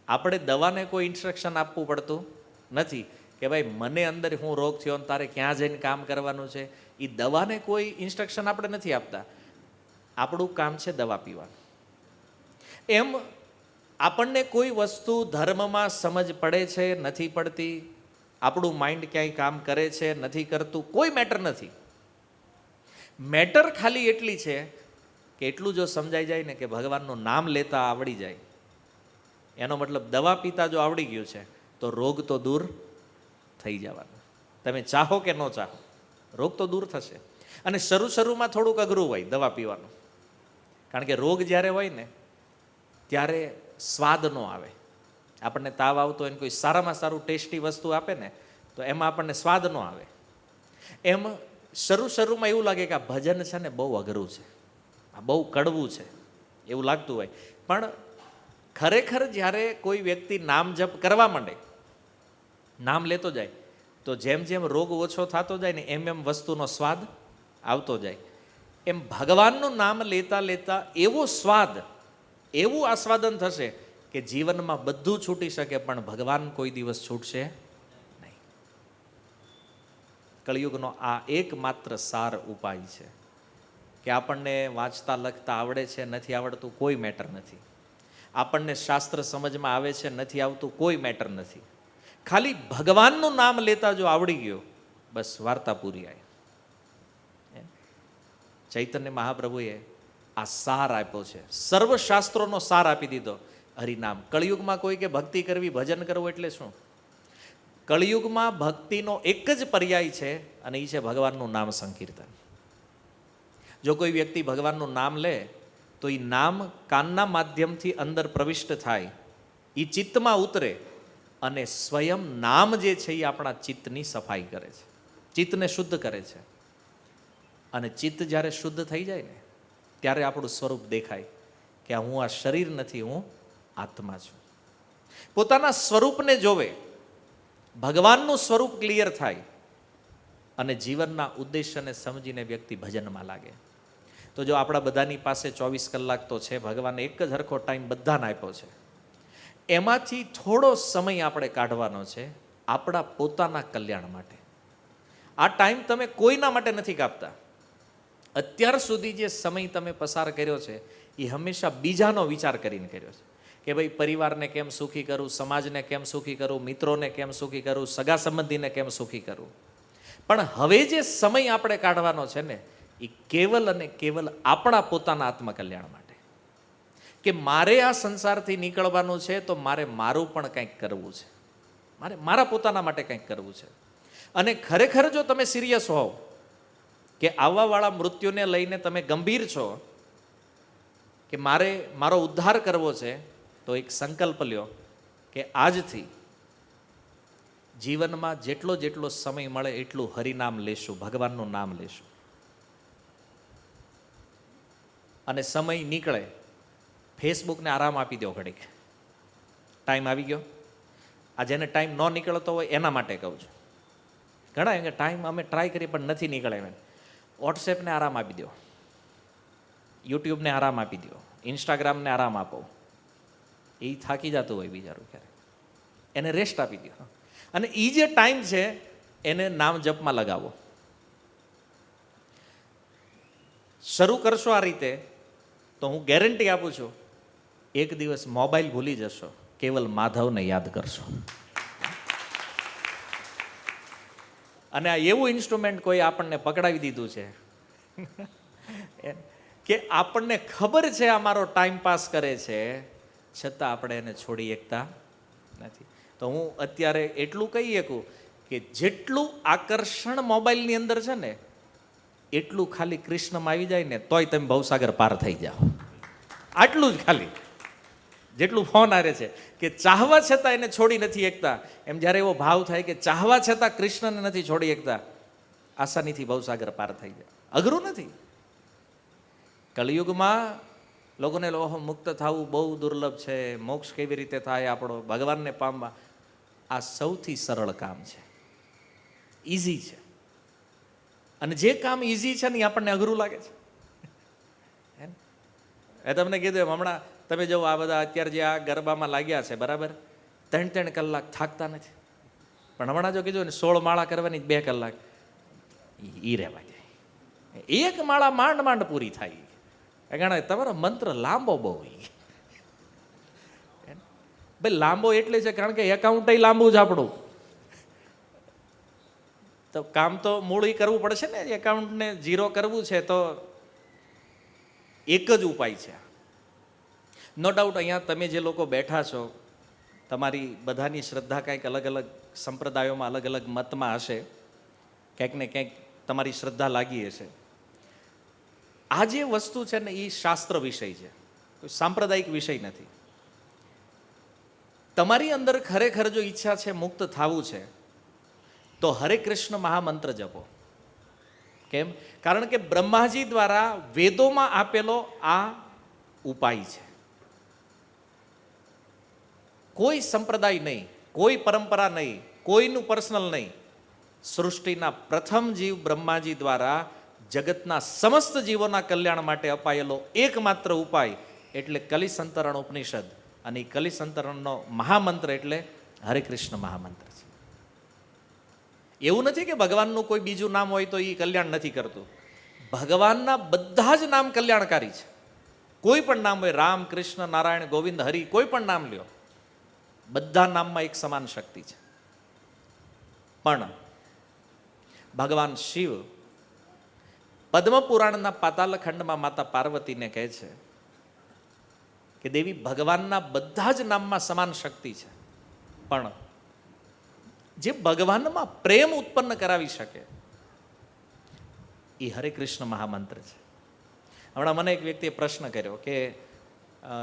આપણે દવાને કોઈ ઇન્સ્ટ્રક્શન આપવું પડતું નથી કે ભાઈ મને અંદર હું રોગ થયો ને તારે ક્યાં જઈને કામ કરવાનું છે. એ દવાને કોઈ ઇન્સ્ટ્રક્શન આપણે નથી આપતા, આપણું કામ છે દવા પીવાનું. એમ આપણને કોઈ વસ્તુ ધર્મમાં સમજ પડે છે નથી પડતી, આપણું માઇન્ડ ક્યાંય કામ કરે છે નથી કરતું, કોઈ મેટર નથી. મેટર ખાલી એટલી છે કે એટલું જો સમજાઈ જાય ને કે ભગવાનનું નામ લેતા આવડી જાય, એનો મતલબ દવા પીતા જો આવડી ગયું છે તો રોગ તો દૂર થઈ જવાનો. તમે ચાહો કે ન ચાહો, રોગ તો દૂર થશે. અને શરૂમાં થોડુંક અઘરું હોય દવા પીવાનું, કારણ કે રોગ જ્યારે હોય ને ત્યારે સ્વાદ ન આવે. આપણને તાવ આવતો હોય ને કોઈ સારામાં સારું ટેસ્ટી વસ્તુ આપે ને તો એમાં આપણને સ્વાદ ન આવે. એમ શરૂમાં એવું લાગે કે આ ભજન છે ને બહુ અઘરું છે, આ બહુ કડવું છે એવું લાગતું હોય. પણ ખરેખર જ્યારે કોઈ વ્યક્તિ નામ જપ કરવા માંડે, નામ લેતો જાય, તો જેમ જેમ રોગ ઓછો થતો જાય ને એમ એમ વસ્તુનો સ્વાદ આવતો જાય. એમ ભગવાનનું નામ લેતા લેતા એવો સ્વાદ, એવું આસ્વાદન થશે કે જીવનમાં બધું છૂટી શકે પણ ભગવાન કોઈ દિવસ છૂટશે નહીં. કળિયુગનો આ એકમાત્ર સાર ઉપાય છે કે આપણને વાંચતા લખતા આવડે છે નથી આવડતું કોઈ મેટર નથી, આપણને શાસ્ત્ર સમજમાં આવે છે નથી આવતું કોઈ મેટર નથી. ખાલી ભગવાનનું નામ લેતા જો આવડી ગયો બસ વાર્તા પૂરી. આવી ચૈતન્ય મહાપ્રભુએ આ સાર આપ્યો છે, સર્વ શાસ્ત્રોનો સાર આપી દીધો, હરિનામ. કળિયુગમાં કોઈ કે ભક્તિ કરવી ભજન કરવું એટલે શું? કળિયુગમાં ભક્તિનો એક જ પર્યાય છે અને એ છે ભગવાનનું નામ સંકીર્તન. જો કોઈ વ્યક્તિ ભગવાનનું નામ લે તો એ નામ કાનના માધ્યમથી અંદર પ્રવિષ્ટ થાય, એ ચિત્તમાં ઉતરે અને સ્વયં નામ જે છે એ આપણા ચિત્તની સફાઈ કરે છે, ચિત્તને શુદ્ધ કરે છે. અને ચિત્ત જ્યારે શુદ્ધ થઈ જાય ને ત્યારે આપણું સ્વરૂપ દેખાય કે હું આ શરીર નથી, હું આત્મા છું. પોતાના સ્વરૂપને જોવે, ભગવાનનું સ્વરૂપ ક્લિયર થાય અને જીવનના ઉદ્દેશ્યને સમજીને વ્યક્તિ ભજનમાં લાગે. તો જો આપણા બધાની પાસે 24 કલાક તો છે, ભગવાને એક જ હરખો ટાઈમ બધાને આપ્યો છે, એમાંથી થોડો સમય આપણે કાઢવાનો છે આપણા પોતાના કલ્યાણ માટે. આ ટાઈમ તમે કોઈના માટે નથી કાપતા. અત્યાર સુધી જે સમય તમે પસાર કર્યો છે એ હંમેશા બીજાનો વિચાર કરીને કર્યો છે કે ભાઈ પરિવારને કેમ સુખી કરું, સમાજને કેમ સુખી કરું, મિત્રોને કેમ સુખી કરું, સગા સંબંધીને કેમ સુખી કરું. પણ હવે જે સમય આપણે કાઢવાનો છે ને એ કેવલ અને કેવલ આપણા પોતાના આત્મકલ્યાણ માટે, કે મારે આ સંસારથી નીકળવાનું છે તો મારે મારું પણ કંઈક કરવું છે, મારે મારા પોતાના માટે કંઈક કરવું છે. અને ખરેખર જો તમે સિરિયસ હોવ કે આવવાવાળા મૃત્યુને લઈને તમે ગંભીર છો કે મારે મારો ઉદ્ધાર કરવો છે, તો એક સંકલ્પ લ્યો કે આજથી જીવનમાં જેટલો જેટલો સમય મળે એટલું હરિનામ લેશું, ભગવાનનું નામ લેશું. અને સમય નીકળે ફેસબુકને આરામ આપી દો ઘડીક, ટાઈમ આવી ગયો. આ જેને ટાઈમ ન નીકળતો હોય એના માટે કહું છું. ઘણા એમ કે ટાઈમ અમે ટ્રાય કરીએ પણ નથી નીકળે, એમ વોટ્સએપને આરામ આપી દો, યુટ્યુબને આરામ આપી દો, ઇન્સ્ટાગ્રામને આરામ આપો. એ થાકી જતું હોય બિચારું, ક્યારે એને રેસ્ટ આપી દો. અને એ જે ટાઈમ છે એને નામ જપમાં લગાવો. શરૂ કરશો આ રીતે તો હું ગેરંટી આપું છું એક દિવસ મોબાઈલ ભૂલી જશો, કેવલ માધવને યાદ કરશો. અને આ એવું ઇન્સ્ટ્રુમેન્ટ કોઈ આપણને પકડાવી દીધું છે કે આપણને ખબર છે આ મારો ટાઈમ પાસ કરે છે, છતાં આપણે એને છોડી શકતા નથી. તો હું અત્યારે એટલું કહી શકું કે જેટલું આકર્ષણ મોબાઈલની અંદર છે ને એટલું ખાલી કૃષ્ણમાં આવી જાય ને તોય તમે ભવસાગર પાર થઈ જાઓ. આટલું જ ખાલી જેટલું ફોન આરે છે કે ચાહવા છતાં એને છોડી નથી શકતા. એમ જ્યારે એવો ભાવ થાય કે ચાહવા છતાં કૃષ્ણને નથી છોડી શકતા, આસાનીથી ભવસાગર પાર થઈ જાય. અઘરું નથી. કળિયુગમાં લોકોને મુક્ત થવું બહુ દુર્લભ છે, મોક્ષ કેવી રીતે થાય આપણો, ભગવાનને પામવા, આ સૌથી સરળ કામ છે. ઇઝી છે. અને જે કામ ઇઝી છે ને એ આપણને અઘરું લાગે છે. એ તમને કીધું એમ, હમણાં તમે જો આ બધા અત્યારે જે આ ગરબામાં લાગ્યા છે બરાબર, 3-3 કલાક થાકતા નથી. પણ હમણાં જો કીધું ને 16 માળા કરવાની 2 કલાક, ઈ રહેવા જાય. એક માળા માંડ માંડ પૂરી થાય. કારણ તમારો મંત્ર લાંબો બહુ. ભાઈ લાંબો એટલે છે કારણ કે એકાઉન્ટ લાંબુ જ આપણું. તો કામ તો મૂળ કરવું પડશે ને. એકાઉન્ટને ઝીરો કરવું છે તો એક જ ઉપાય છે. નો ડાઉટ અહીંયા તમે જે લોકો બેઠા છો, તમારી બધાની શ્રદ્ધા કંઈક અલગ અલગ સંપ્રદાયોમાં અલગ અલગ મતમાં હશે. ક્યાંક ને ક્યાંક તમારી શ્રદ્ધા લાગી હશે. આ જે વસ્તુ છે ને એ શાસ્ત્ર વિષય છે, કોઈ સાંપ્રદાયિક વિષય નથી. તમારી અંદર ખરેખર જો ઈચ્છા છે મુક્ત થવું છે તો હરે કૃષ્ણ મહામંત્ર જપો. કેમ? કારણ કે બ્રહ્માજી દ્વારા વેદોમાં આપેલો આ ઉપાય છે. કોઈ સંપ્રદાય નહીં, કોઈ પરંપરા નહીં, કોઈનું પર્સનલ નહીં. સૃષ્ટિના પ્રથમ જીવ બ્રહ્માજી દ્વારા જગતના સમસ્ત જીવોના કલ્યાણ માટે અપાયેલો એકમાત્ર ઉપાય એટલે કલિસંતરણ ઉપનિષદ. અને એ કલિસંતરણનો મહામંત્ર એટલે હરે કૃષ્ણ મહામંત્ર છે. એવું નથી કે ભગવાનનું કોઈ બીજું નામ હોય તો એ કલ્યાણ નથી કરતું. ભગવાનના બધા જ નામ કલ્યાણકારી છે. કોઈ પણ નામ હોય, રામ, કૃષ્ણ, નારાયણ, ગોવિંદ, હરિ, કોઈ પણ નામ લ્યો, બધા નામમાં એક સમાન શક્તિ છે. પણ ભગવાન શિવ પદ્મપુરાણના પાતાલ ખંડમાં માતા પાર્વતીને કહે છે કે દેવી, ભગવાનના બધા જ નામમાં સમાન શક્તિ છે, પણ જે ભગવાનમાં પ્રેમ ઉત્પન્ન કરાવી શકે એ હરે કૃષ્ણ મહામંત્ર છે. હમણાં મને એક વ્યક્તિએ પ્રશ્ન કર્યો કે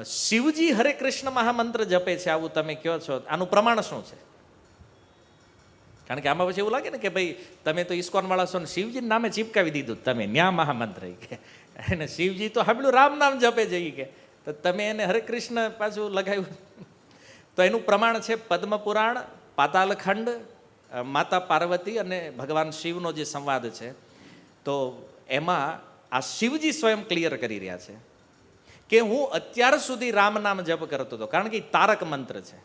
શિવજી હરે કૃષ્ણ મહામંત્ર જપે છે, આવું તમે કહો છો, આનું પ્રમાણ શું છે? કારણ કે આમાં પછી એવું લાગે ને કે ભાઈ તમે તો ઇસ્કોન વાળા છો ને શિવજીના નામે ચીપકાવી દીધું તમે ન્યા મહામંત્ર કે, અને શિવજી તો સાંભળ્યું રામ નામ જપે છે કે, તો તમે એને હરે કૃષ્ણ પાછું લગાવ્યું. તો એનું પ્રમાણ છે પદ્મપુરાણ, પાતાલખંડ, માતા પાર્વતી અને ભગવાન શિવનો જે સંવાદ છે. તો એમાં આ શિવજી સ્વયં ક્લિયર કરી રહ્યા છે કે હું અત્યાર સુધી રામ નામ જપ કરતો હતો, કારણ કે તારક મંત્ર છે.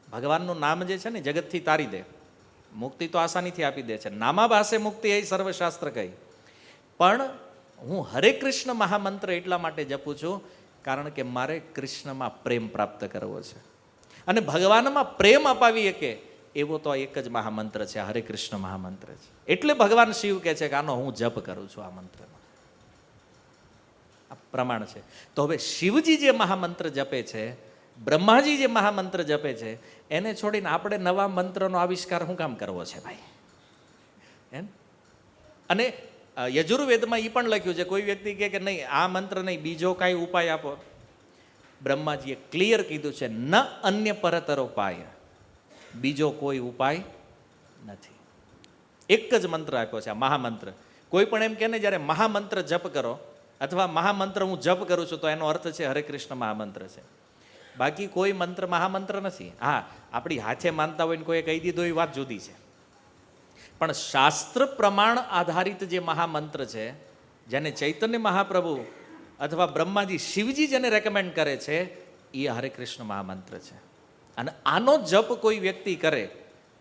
ભગવાનનું નામ જે છે ને જગતથી તારી દે, મુક્તિ તો આસાનીથી આપી દે છે. નામા ભાષે મુક્તિ એ સર્વશાસ્ત્ર કહી. પણ હું હરે કૃષ્ણ મહામંત્ર એટલા માટે જપું છું કારણ કે મારે કૃષ્ણમાં પ્રેમ પ્રાપ્ત કરવો છે, અને ભગવાનમાં પ્રેમ અપાવી શકે એવો તો એક જ મહામંત્ર છે, હરે કૃષ્ણ મહામંત્ર છે. એટલે ભગવાન શિવ કહે છે કે આનો હું જપ કરું છું. આ મંત્રનો આ પ્રમાણ છે. તો હવે શિવજી જે મહામંત્ર જપે છે, બ્રહ્માજી જે મહામંત્ર જપે છે, એને છોડીને આપણે નવા મંત્રનો આવિષ્કાર શું કામ કરવો છે ભાઈ? એમ. અને યજુર્વેદમાં એ પણ લખ્યું છે, કોઈ વ્યક્તિ કહે કે નહીં આ મંત્ર નહીં, બીજો કાંઈ ઉપાય આપો. બ્રહ્માજીએ ક્લિયર કીધું છે, ન અન્ય પરતર ઉપાય, બીજો કોઈ ઉપાય નથી. એક જ મંત્ર આપ્યો છે, આ મહામંત્ર. કોઈ પણ એમ કે ને જ્યારે મહામંત્ર જપ કરો અથવા મહામંત્ર હું જપ કરું છું તો એનો અર્થ છે હરે કૃષ્ણ મહામંત્ર છે. બાકી કોઈ મંત્ર મહામંત્ર નથી. હા, આપણી હાથે માનતા હોય ને કોઈ કહી દીધો એ વાત જુદી છે, પણ શાસ્ત્ર પ્રમાણ આધારિત જે મહામંત્ર છે, જેને ચૈતન્ય મહાપ્રભુ અથવા બ્રહ્માજી શિવજી જેને રેકમેન્ડ કરે છે, એ હરે કૃષ્ણ મહામંત્ર છે. અને આનો જપ કોઈ વ્યક્તિ કરે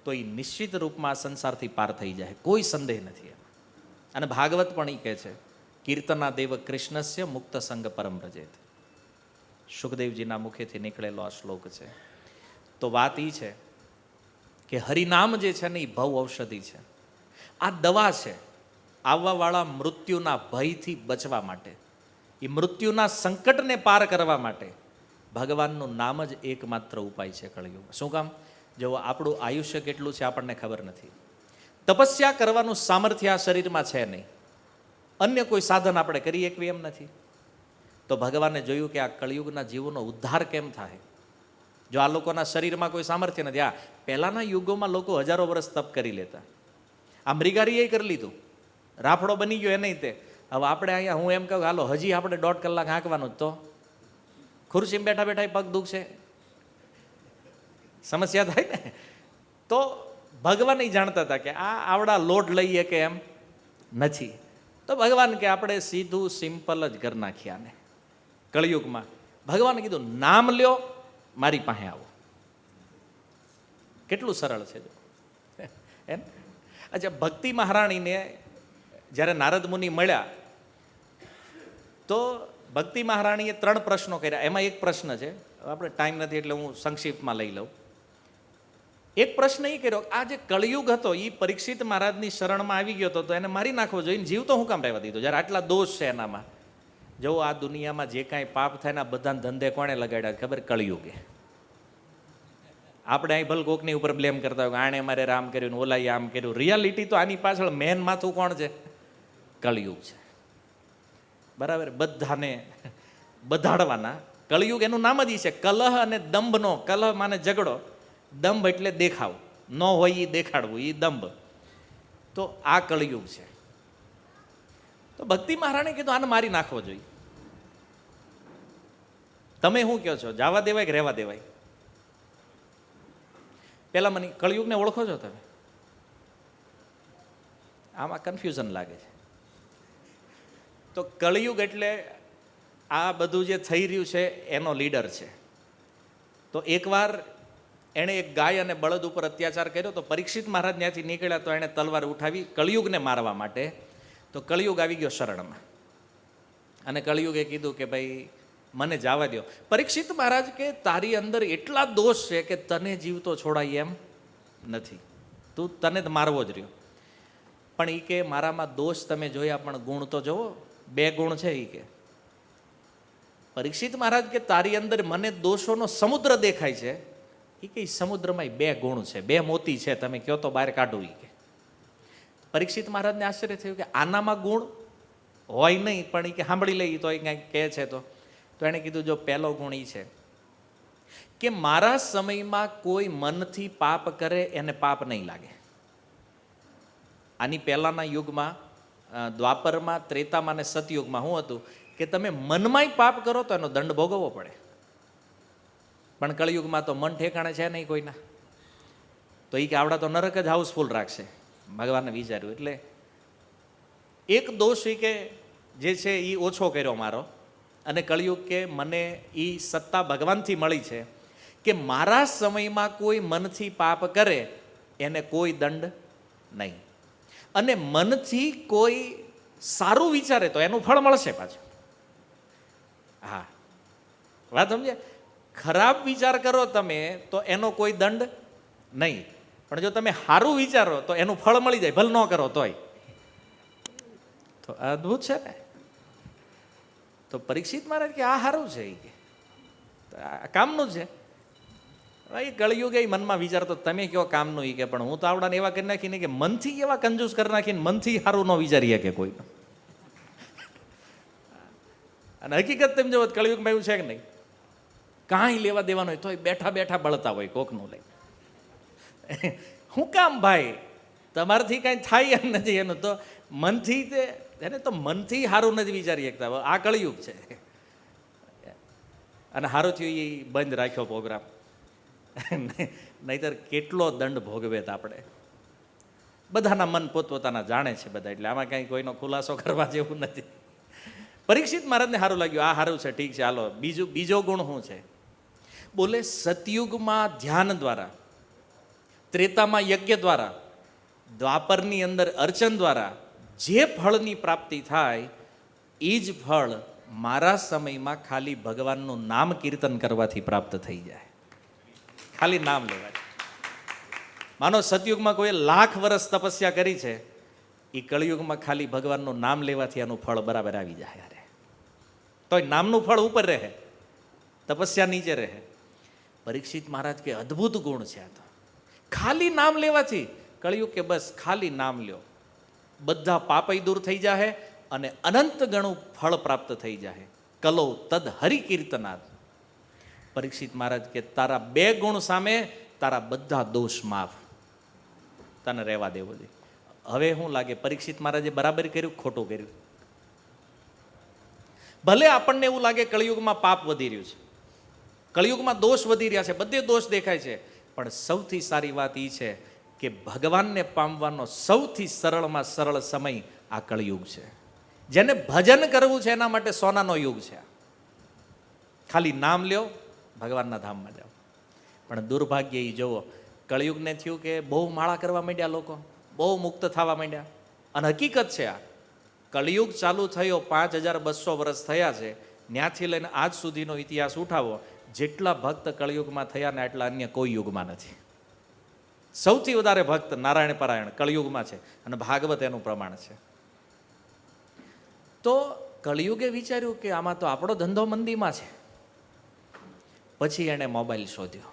તો એ નિશ્ચિત રૂપમાં સંસારથી પાર થઈ જાય, કોઈ સંદેહ નથી. અને ભાગવત પણ એ કહે છે, કીર્તના દેવ કૃષ્ણસ્ય મુક્ત સંગ પરમ વ્રજેત. સુખદેવજીના મુખેથી નીકળેલો આ શ્લોક છે. તો વાત એ છે કે હરિનામ જે છે ને એ ભવ ઔષધિ છે. આ દવા છે આવવાવાળા મૃત્યુના ભયથી બચવા માટે, એ મૃત્યુના સંકટને પાર કરવા માટે ભગવાનનું નામ જ એકમાત્ર ઉપાય છે કળિયુગમાં. શું કામ? જો આપણું આયુષ્ય કેટલું છે આપણને ખબર નથી. તપસ્યા કરવાનું સામર્થ્ય આ શરીરમાં છે નહીં. અન્ય કોઈ સાધન આપણે કરી શકીએ એમ નથી. તો ભગવાને જોયું કે આ કળિયુગના જીવોનો ઉદ્ધાર કેમ થાય. જો આ લોકોના શરીરમાં કોઈ સામર્થ્ય નથી. આ પહેલાના યુગોમાં લોકો હજારો વર્ષ તપ કરી લેતા. આ મૃગારીએ કરી લીધું, રાફડો બની ગયો એ નહીં તે. હવે આપણે અહીંયા હું એમ કહું હાલો હજી આપણે 1.5 કલાક હાંકવાનું, તો ખુરશીમાં બેઠા બેઠા પગ દુખશે, સમસ્યા થાય ને. તો ભગવાન એ જાણતા હતા કે આ આવડા લોડ લઈએ કે એમ નથી. તો ભગવાન કે આપણે સીધું સિમ્પલ જ કરી નાખીએ આને. કળિયુગમાં ભગવાને કીધું નામ લ્યો, મારી પાસે આવો. કેટલું સરળ છે જો એમ. અચ્છા, ભક્તિ મહારાણીને જ્યારે નારદ મુનિ મળ્યા તો ભક્તિ મહારાણીએ 3 પ્રશ્નો કર્યા. એમાં એક પ્રશ્ન છે, આપણે ટાઈમ નથી એટલે હું સંક્ષિપ્તમાં લઈ લઉં. એક પ્રશ્ન એ કર્યો, આ જે કળિયુગ હતો એ પરીક્ષિત મહારાજની શરણમાં આવી ગયો હતો તો એને મારી નાખવો જોઈએ, જીવ તો હું કામ રહેવા દીધો જ્યારે આટલા દોષ છે એનામાં. જો આ દુનિયામાં જે કાંઈ પાપ થાય ને બધાને ધંધે કોણે લગાડ્યા ખબર? કળિયુગે. આપણે અહીં ભલે કોકની ઉપર બ્લેમ કરતા હોય કે આણે મારે આમ કર્યું ને ઓલાએ આમ કર્યું. રિયાલિટી તો આની પાછળ મેન માથું કોણ છે? કળિયુગ છે. બરાબર, બધાને બધાડવાના. કળિયુગ એનું નામ જ છે કલહ અને દંભનો. કલહ માને ઝઘડો, દંભ એટલે દેખાવ, ન હોય એ દેખાડવું, એ દંભ. તો આ કળિયુગ છે. તો ભક્તિ મહારાણી કીધું આને મારી નાખવો જોઈએ. તમે શું કહો છો, જવા દેવાય કે રહેવા દેવાય? પેલા મને કળિયુગને ઓળખો છો તમે? આમાં કન્ફ્યુઝન લાગે છે. તો કળિયુગ એટલે આ બધું જે થઈ રહ્યું છે એનો લીડર છે. તો એકવાર એણે એક ગાય અને બળદ ઉપર અત્યાચાર કર્યો તો પરીક્ષિત મહારાજ ત્યાંથી નીકળ્યા તો એણે તલવાર ઉઠાવી કળિયુગને મારવા માટે. તો કળિયુગ આવી ગયો શરણમાં અને કળિયુગે કીધું કે ભાઈ મને જવા દો. પરીક્ષિત મહારાજ કે તારી અંદર એટલા દોષ છે કે તને જીવતો છોડાય એમ નથી, તું તને જ મારવો જ રહ્યો. પણ એ કે મારામાં દોષ તમે જોયા પણ ગુણ તો જોવો, 2 ગુણ છે. એ કે પરીક્ષિત મહારાજ કે તારી અંદર મને દોષોનો સમુદ્ર દેખાય છે. એ કે સમુદ્રમાં 2 ગુણ છે, 2 મોતી છે, તમે કહો તો બહાર કાઢું. એ કે પરીક્ષિત મહારાજને આશ્ચર્ય થયું કે આનામાં ગુણ હોય નહીં, પણ એ કે સાંભળી લઈ તો એ કંઈક કહે છે. તો એણે કીધું જો પહેલો ગુણ એ છે કે મારા સમયમાં કોઈ મનથી પાપ કરે એને પાપ નહીં લાગે. આની પહેલાના યુગમાં, દ્વાપરમાં, ત્રેતામાં અને સતયુગમાં શું હતું કે તમે મનમાંય પાપ કરો તો એનો દંડ ભોગવવો પડે. પણ કળિયુગમાં તો મન ઠેકાણે છે નહીં કોઈના. તો એ કે આવડા તો નરક જ હાઉસફુલ રાખશે. ભગવાનને વિચાર્યું એટલે એક દોષ એ કે જે છે એ ઓછો કર્યો મારો. અને કળિયુગ કે મને એ સત્તા ભગવાનથી મળી છે કે મારા સમયમાં કોઈ મનથી પાપ કરે એને કોઈ દંડ નહીં, અને મનથી કોઈ સારું વિચારે તો એનું ફળ મળશે પાછું. હા, વાત સમજે? ખરાબ વિચાર કરો તમે તો એનો કોઈ દંડ નહીં, પણ જો તમે સારું વિચારો તો એનું ફળ મળી જાય, ભલે ન કરો તોય. તો અદ્ભુત છે ને. તો પરીક્ષિત મહારાજ કે આ સારું છે, એ કે કામનું છે. એ કળિયુગ એ મનમાં વિચારતો તમે કયો કામનું. એ કે પણ હું તો આવડાને એવા કરી નાખીને કે મનથી એવા કંજૂસ કરી નાખીને મનથી સારું ન વિચારીએ કે કોઈ. અને હકીકત તેમ જો કળિયુગમાં એવું છે કે નહીં, કાંઈ લેવા દેવાનું હોય તો બેઠા બેઠા બળતા હોય કોકનું લઈ. શું કામ ભાઈ, તમારાથી કાંઈ થાય એમ નથી. એનું તો મનથી તે એને તો મનથી સારું નથી વિચારી શકતા. આ કળિયુગ છે. અને સારું થયું એ બંધ રાખ્યો પ્રોગ્રામ, નહીતર કેટલો દંડ ભોગવે આપણે. બધાના મન પોતપોતાના જાણે છે બધા, એટલે આમાં કાંઈ કોઈનો ખુલાસો કરવા જેવું નથી. પરીક્ષિત મહારાજને સારું લાગ્યું, આ સારું છે, ઠીક છે, હાલો બીજો ગુણ શું છે? બોલે સતયુગમાં ધ્યાન દ્વારા, ત્રેતામાં યજ્ઞ દ્વારા, દ્વાપરની અંદર અર્ચન દ્વારા જે ફળની પ્રાપ્તિ થાય એ જ ફળ મારા સમયમાં ખાલી ભગવાનનું નામ કીર્તન કરવાથી પ્રાપ્ત થઈ જાય. ખાલી નામ લેવાય. માનો સતયુગમાં કોઈ 1,00,000 વર્ષ તપસ્યા કરી છે, એ કળિયુગમાં ખાલી ભગવાનનું નામ લેવાથી આનું ફળ બરાબર આવી જાય. અરે તો નામનું ફળ ઉપર રહે, તપસ્યા નીચે રહે. પરીક્ષિત મહારાજ કે અદ્ભુત ગુણ છે આ તો. ખાલી નામ લેવાથી કળિયુગ કે બસ ખાલી નામ લ્યો, બધા પાપય દૂર થઈ જાય અને અનંત ગણું ફળ પ્રાપ્ત થઈ જાય. કલો તદ હરિ કીર્તનાદ. પરીક્ષિત મહારાજ કે તારા 2 ગુણ સામે તારા બધા દોષ માફ, તને રહેવા દેવો જોઈએ. હવે શું લાગે, પરીક્ષિત મહારાજે બરાબર કર્યું ખોટું કર્યું? ભલે આપણને એવું લાગે કળિયુગમાં પાપ વધી રહ્યું છે, કળિયુગમાં દોષ વધી રહ્યા છે, બધે દોષ દેખાય છે, પણ સૌથી સારી વાત એ છે કે ભગવાનને પામવાનો સૌથી સરળમાં સરળ સમય આ કળયુગ છે. જેને ભજન કરવું છે એના માટે સોનાનો યુગ છે. ખાલી નામ લ્યો, ભગવાનના ધામમાં જાઓ. પણ દુર્ભાગ્ય એ જોવો, કળયુગને થયું કે બહુ માળા કરવા માંડ્યા લોકો, બહુ મુક્ત થવા માંડ્યા. અને હકીકત છે આ, કળયુગ ચાલુ થયો 5200 વર્ષ થયા છે. ત્યાંથી લઈને આજ સુધીનો ઇતિહાસ ઉઠાવો, જેટલા ભક્ત કળયુગમાં થયા ને એટલા અન્ય કોઈ યુગમાં નથી. સૌથી વધારે ભક્ત નારાયણ પારાયણ કળયુગમાં છે, અને ભાગવત એનું પ્રમાણ છે. તો કળયુગે વિચાર્યું કે આમાં તો આપણો ધંધો મંદીમાં છે. પછી એણે મોબાઈલ શોધ્યો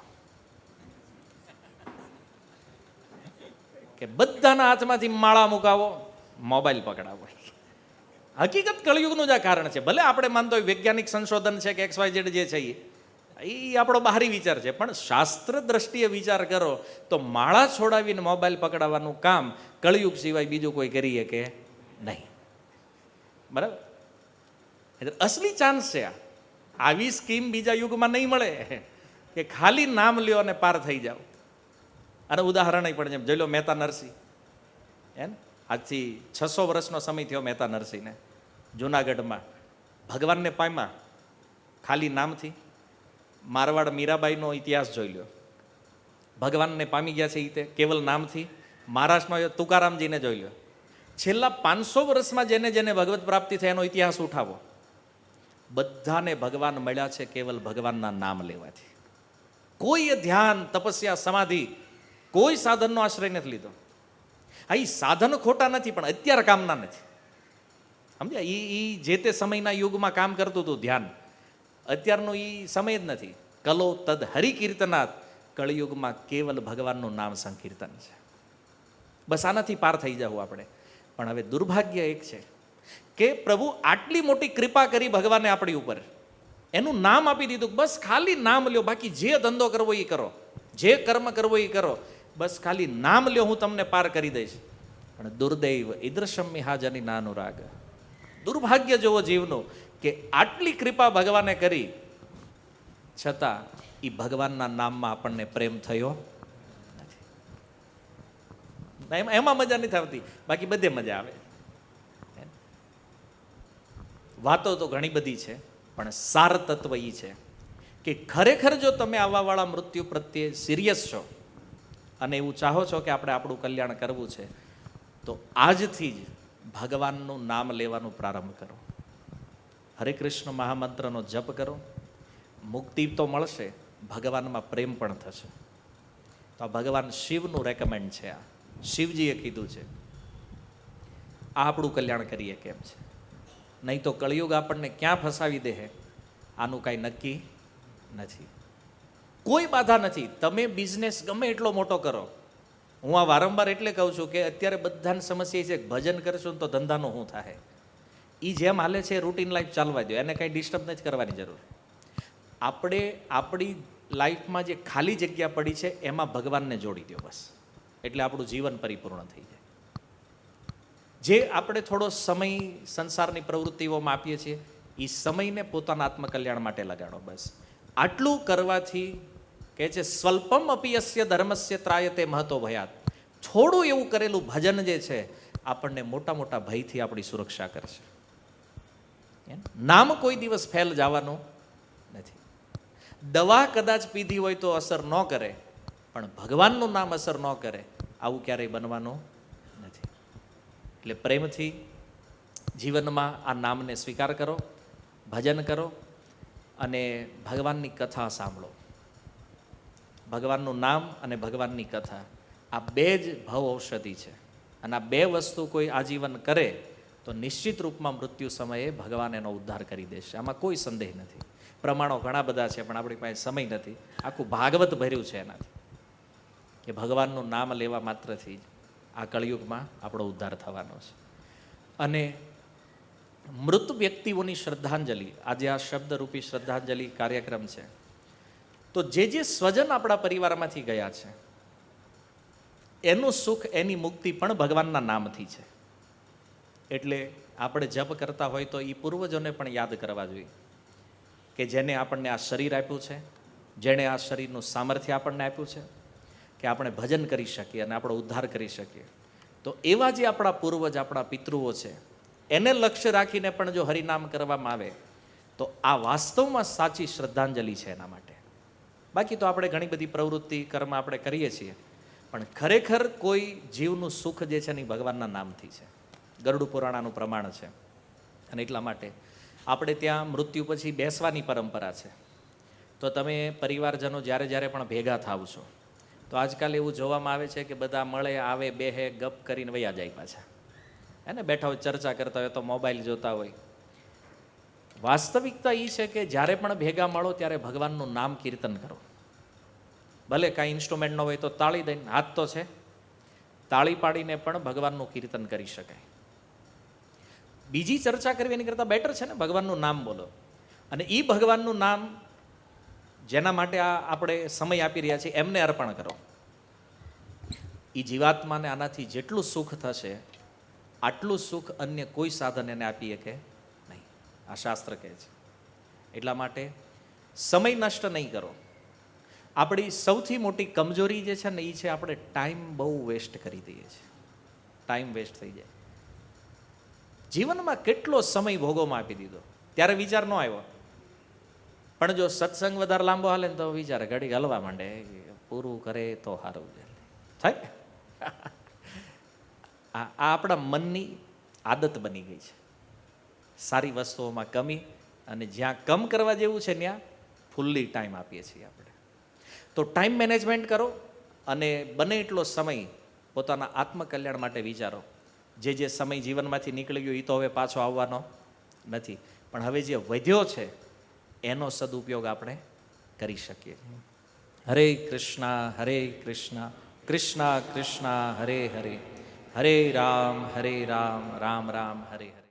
કે બધાના હાથમાંથી માળા મુકાવો, મોબાઈલ પકડાવો. હકીકત કળયુગનું જ આ કારણ છે. ભલે આપણે માનતો હોય વૈજ્ઞાનિક સંશોધન છે કે XYZ જે છે એ આપણો બહારી વિચાર છે, પણ શાસ્ત્ર દ્રષ્ટિએ વિચાર કરો તો માળા છોડાવીને મોબાઈલ પકડાવવાનું કામ કળયુગ સિવાય બીજું કોઈ કરીએ કે નહીં. બરાબર? એટલે અસલી ચાન્સ છે. આવી સ્કીમ બીજા યુગમાં નહીં મળે કે ખાલી નામ લ્યો અને પાર થઈ જાઓ. અને ઉદાહરણ પણ જેમ જોઈ લો મહેતા નરસિંહ, એમ આજથી 600 વર્ષનો સમય થયો મહેતા નરસિંહને. જુનાગઢમાં ભગવાનને પામ્યા ખાલી નામથી. મારવાડ મીરાબાઈનો ઇતિહાસ જોઈ લો, ભગવાનને પામી ગયા છે એ તે કેવલ નામથી. મહારાષ્ટ્રમાં તુકારામજીને જોઈ લો. છેલ્લા 500 વર્ષમાં જેને જેને ભગવત પ્રાપ્તિ થઈ એનો ઇતિહાસ ઉઠાવો, બધાને ભગવાન મળ્યા છે કેવલ ભગવાનના નામ લેવાથી. કોઈએ ધ્યાન, તપસ્યા, સમાધિ, કોઈ સાધનનો આશ્રય નથી લીધો. હા, એ સાધન ખોટા નથી, પણ અત્યારે કામના નથી. સમજ્યા? એ જે તે સમયના યુગમાં કામ કરતું હતું ધ્યાન. અત્યારનો એ સમય જ નથી. કલો તદ હરિકીર્તનાથ, કળયુગમાં કેવલ ભગવાનનું નામ સંકીર્તન છે. બસ આનાથી પાર થઈ જવું આપણે. પણ હવે દુર્ભાગ્ય એક છે કે પ્રભુ આટલી મોટી કૃપા કરી ભગવાને આપણી ઉપર, એનું નામ આપી દીધું. બસ ખાલી નામ લ્યો, બાકી જે ધંધો કરવો એ કરો, જે કર્મ કરવો એ કરો, બસ ખાલી નામ લ્યો, હું તમને પાર કરી દઈશ. પણ દુર્દૈવ ઈદૃશમ મિહાજની નાનુરાગ, દુર્ભાગ્ય જોવો જીવનું કે આટલી કૃપા ભગવાને કરી છતાં એ ભગવાનના નામમાં આપણને પ્રેમ થયો નથી. એમાં મજા નથી આવતી, બાકી બધે મજા આવે. વાતો તો ઘણી બધી છે, પણ સાર તત્વ એ છે કે ખરેખર જો તમે આવાવાળા મૃત્યુ પ્રત્યે સિરિયસ છો અને એવું ચાહો છો કે આપણે આપણું કલ્યાણ કરવું છે, તો આજથી જ ભગવાનનું નામ લેવાનું પ્રારંભ કરો. હરે કૃષ્ણ મહામંત્રનો જપ કરો. મુક્તિ તો મળશે, ભગવાનમાં પ્રેમ પણ થશે. તો આ ભગવાન શિવનું રેકમેન્ડ છે. આ શિવજીએ કીધું છે. આ આપણું કલ્યાણ કરીએ કેમ છે. નહીં તો કળિયુગ આપણને ક્યાં ફસાવી દે આનું કાંઈ નક્કી નથી. કોઈ બાધા નથી. તમે બિઝનેસ ગમે એટલો મોટો કરો. હું આ વારંવાર એટલે કહું છું કે અત્યારે બધાની સમસ્યા છે ભજન કરશું તો ધંધાનો શું થાય. એ જેમ હાલે છે રૂટીન લાઈફ ચાલવા દો, એને કંઈ ડિસ્ટર્બ નથી કરવાની જરૂર. આપણે આપણી લાઈફમાં જે ખાલી જગ્યા પડી છે એમાં ભગવાનને જોડી દો બસ, એટલે આપણું જીવન પરિપૂર્ણ થઈ જાય. જે આપણે થોડો સમય સંસારની પ્રવૃત્તિઓમાં આપીએ છીએ એ સમયને પોતાના આત્મકલ્યાણ માટે લગાડો બસ. આટલું કરવાથી કહે છે સ્વલ્પમ અપિયસ્ય ધર્મસ્ય ત્રાયતે મહતો ભયાત. થોડું એવું કરેલું ભજન જે છે આપણને મોટા મોટા ભયથી આપણી સુરક્ષા કરશે. નામ કોઈ દિવસ ફેલ જવાનું નથી. દવા કદાચ પીધી હોય તો અસર ન કરે, પણ ભગવાનનું નામ અસર ન કરે આવું ક્યારેય બનવાનું નથી. એટલે પ્રેમથી જીવનમાં આ નામને સ્વીકાર કરો, ભજન કરો અને ભગવાનની કથા સાંભળો. ભગવાનનું નામ અને ભગવાનની કથા આ બે જ ભવ ઔષધિ છે. અને આ બે વસ્તુ કોઈ આજીવન કરે તો નિશ્ચિત રૂપમાં મૃત્યુ સમયે ભગવાન એનો ઉદ્ધાર કરી દેશે. આમાં કોઈ સંદેહ નથી. પ્રમાણો ઘણા બધા છે, પણ આપણી પાસે સમય નથી. આખું ભાગવત ભર્યું છે એનાથી કે ભગવાનનું નામ લેવા માત્રથી જ આ કળિયુગમાં આપણો ઉદ્ધાર થવાનો છે. અને મૃત વ્યક્તિઓની શ્રદ્ધાંજલિ, આજે આ શબ્દરૂપી શ્રદ્ધાંજલિ કાર્યક્રમ છે. તો જે સ્વજન આપણા પરિવારમાંથી ગયા છે એનું સુખ, એની મુક્તિ પણ ભગવાનના નામથી છે. એટલે આપણે જપ કરતા હોય તો એ પૂર્વજોને પણ યાદ કરવા જોઈએ કે જેને આપણને આ શરીર આપ્યું છે, જેણે આ શરીરનું સામર્થ્ય આપણને આપ્યું છે, કે આપણે ભજન કરી શકીએ અને આપણો ઉદ્ધાર કરી શકીએ. તો એવા જે આપણા પૂર્વજ, આપણા પિતૃઓ છે, એને લક્ષ્ય રાખીને પણ જો હરિનામ કરવામાં આવે તો આ વાસ્તવમાં સાચી શ્રદ્ધાંજલિ છે એના માટે. બાકી તો આપણે ઘણી બધી પ્રવૃત્તિ, કર્મ આપણે કરીએ છીએ, પણ ખરેખર કોઈ જીવનું સુખ જે છે ને એ ભગવાનના નામથી છે. ગરુડ પુરાણાનું પ્રમાણ છે. અને એટલા માટે આપણે ત્યાં મૃત્યુ પછી બેસવાની પરંપરા છે. તો તમે પરિવારજનો જ્યારે જ્યારે પણ ભેગા થાવ છો તો આજકાલ એવું જોવામાં આવે છે કે બધા મળે, આવે, બેહે, ગપ કરીને વયા જાય પાછા. એને બેઠા હોય, ચર્ચા કરતા હોય, તો મોબાઈલ જોતા હોય. વાસ્તવિકતા એ છે કે જ્યારે પણ ભેગા મળો ત્યારે ભગવાનનું નામ કીર્તન કરો. ભલે કાંઈ ઇન્સ્ટ્રુમેન્ટ ન હોય તો તાળી દઈને, હાથ તો છે, તાળી પાડીને પણ ભગવાનનું કીર્તન કરી શકાય. બીજી ચર્ચા કરવી એની કરતાં બેટર છે ને ભગવાનનું નામ બોલો. અને એ ભગવાનનું નામ જેના માટે આપણે સમય આપી રહ્યા છીએ એમને અર્પણ કરો. એ જીવાત્માને આનાથી જેટલું સુખ થશે આટલું સુખ અન્ય કોઈ સાધન એને આપી શકે નહીં, આ શાસ્ત્ર કહે છે. એટલા માટે સમય નષ્ટ નહીં કરો. આપણી સૌથી મોટી કમજોરી જે છે ને એ છે આપણે ટાઈમ બહુ વેસ્ટ કરી દઈએ છીએ. ટાઈમ વેસ્ટ થઈ જાય. જીવનમાં કેટલો સમય ભોગોમાં આપી દીધો, ત્યારે વિચાર ન આવ્યો. પણ જો સત્સંગ વધારે લાંબો હાલે ને તો વિચારે ઘડી હલવા માંડે, પૂરું કરે તો સારું થાય. આ આપણા મનની આદત બની ગઈ છે. સારી વસ્તુઓમાં કમી, અને જ્યાં કમ કરવા જેવું છે ત્યાં ફૂલ્લી ટાઈમ આપીએ છીએ આપણે. તો ટાઈમ મેનેજમેન્ટ કરો અને બને એટલો સમય પોતાના આત્મકલ્યાણ માટે વિચારો. જે સમય જીવનમાંથી નીકળી ગયો એ તો હવે પાછો આવવાનો નથી, પણ હવે જે વધ્યો છે એનો સદુપયોગ આપણે કરી શકીએ. હરે કૃષ્ણ, કૃષ્ણ કૃષ્ણ હરે હરે, હરે રામ, રામ રામ, હરે હરે.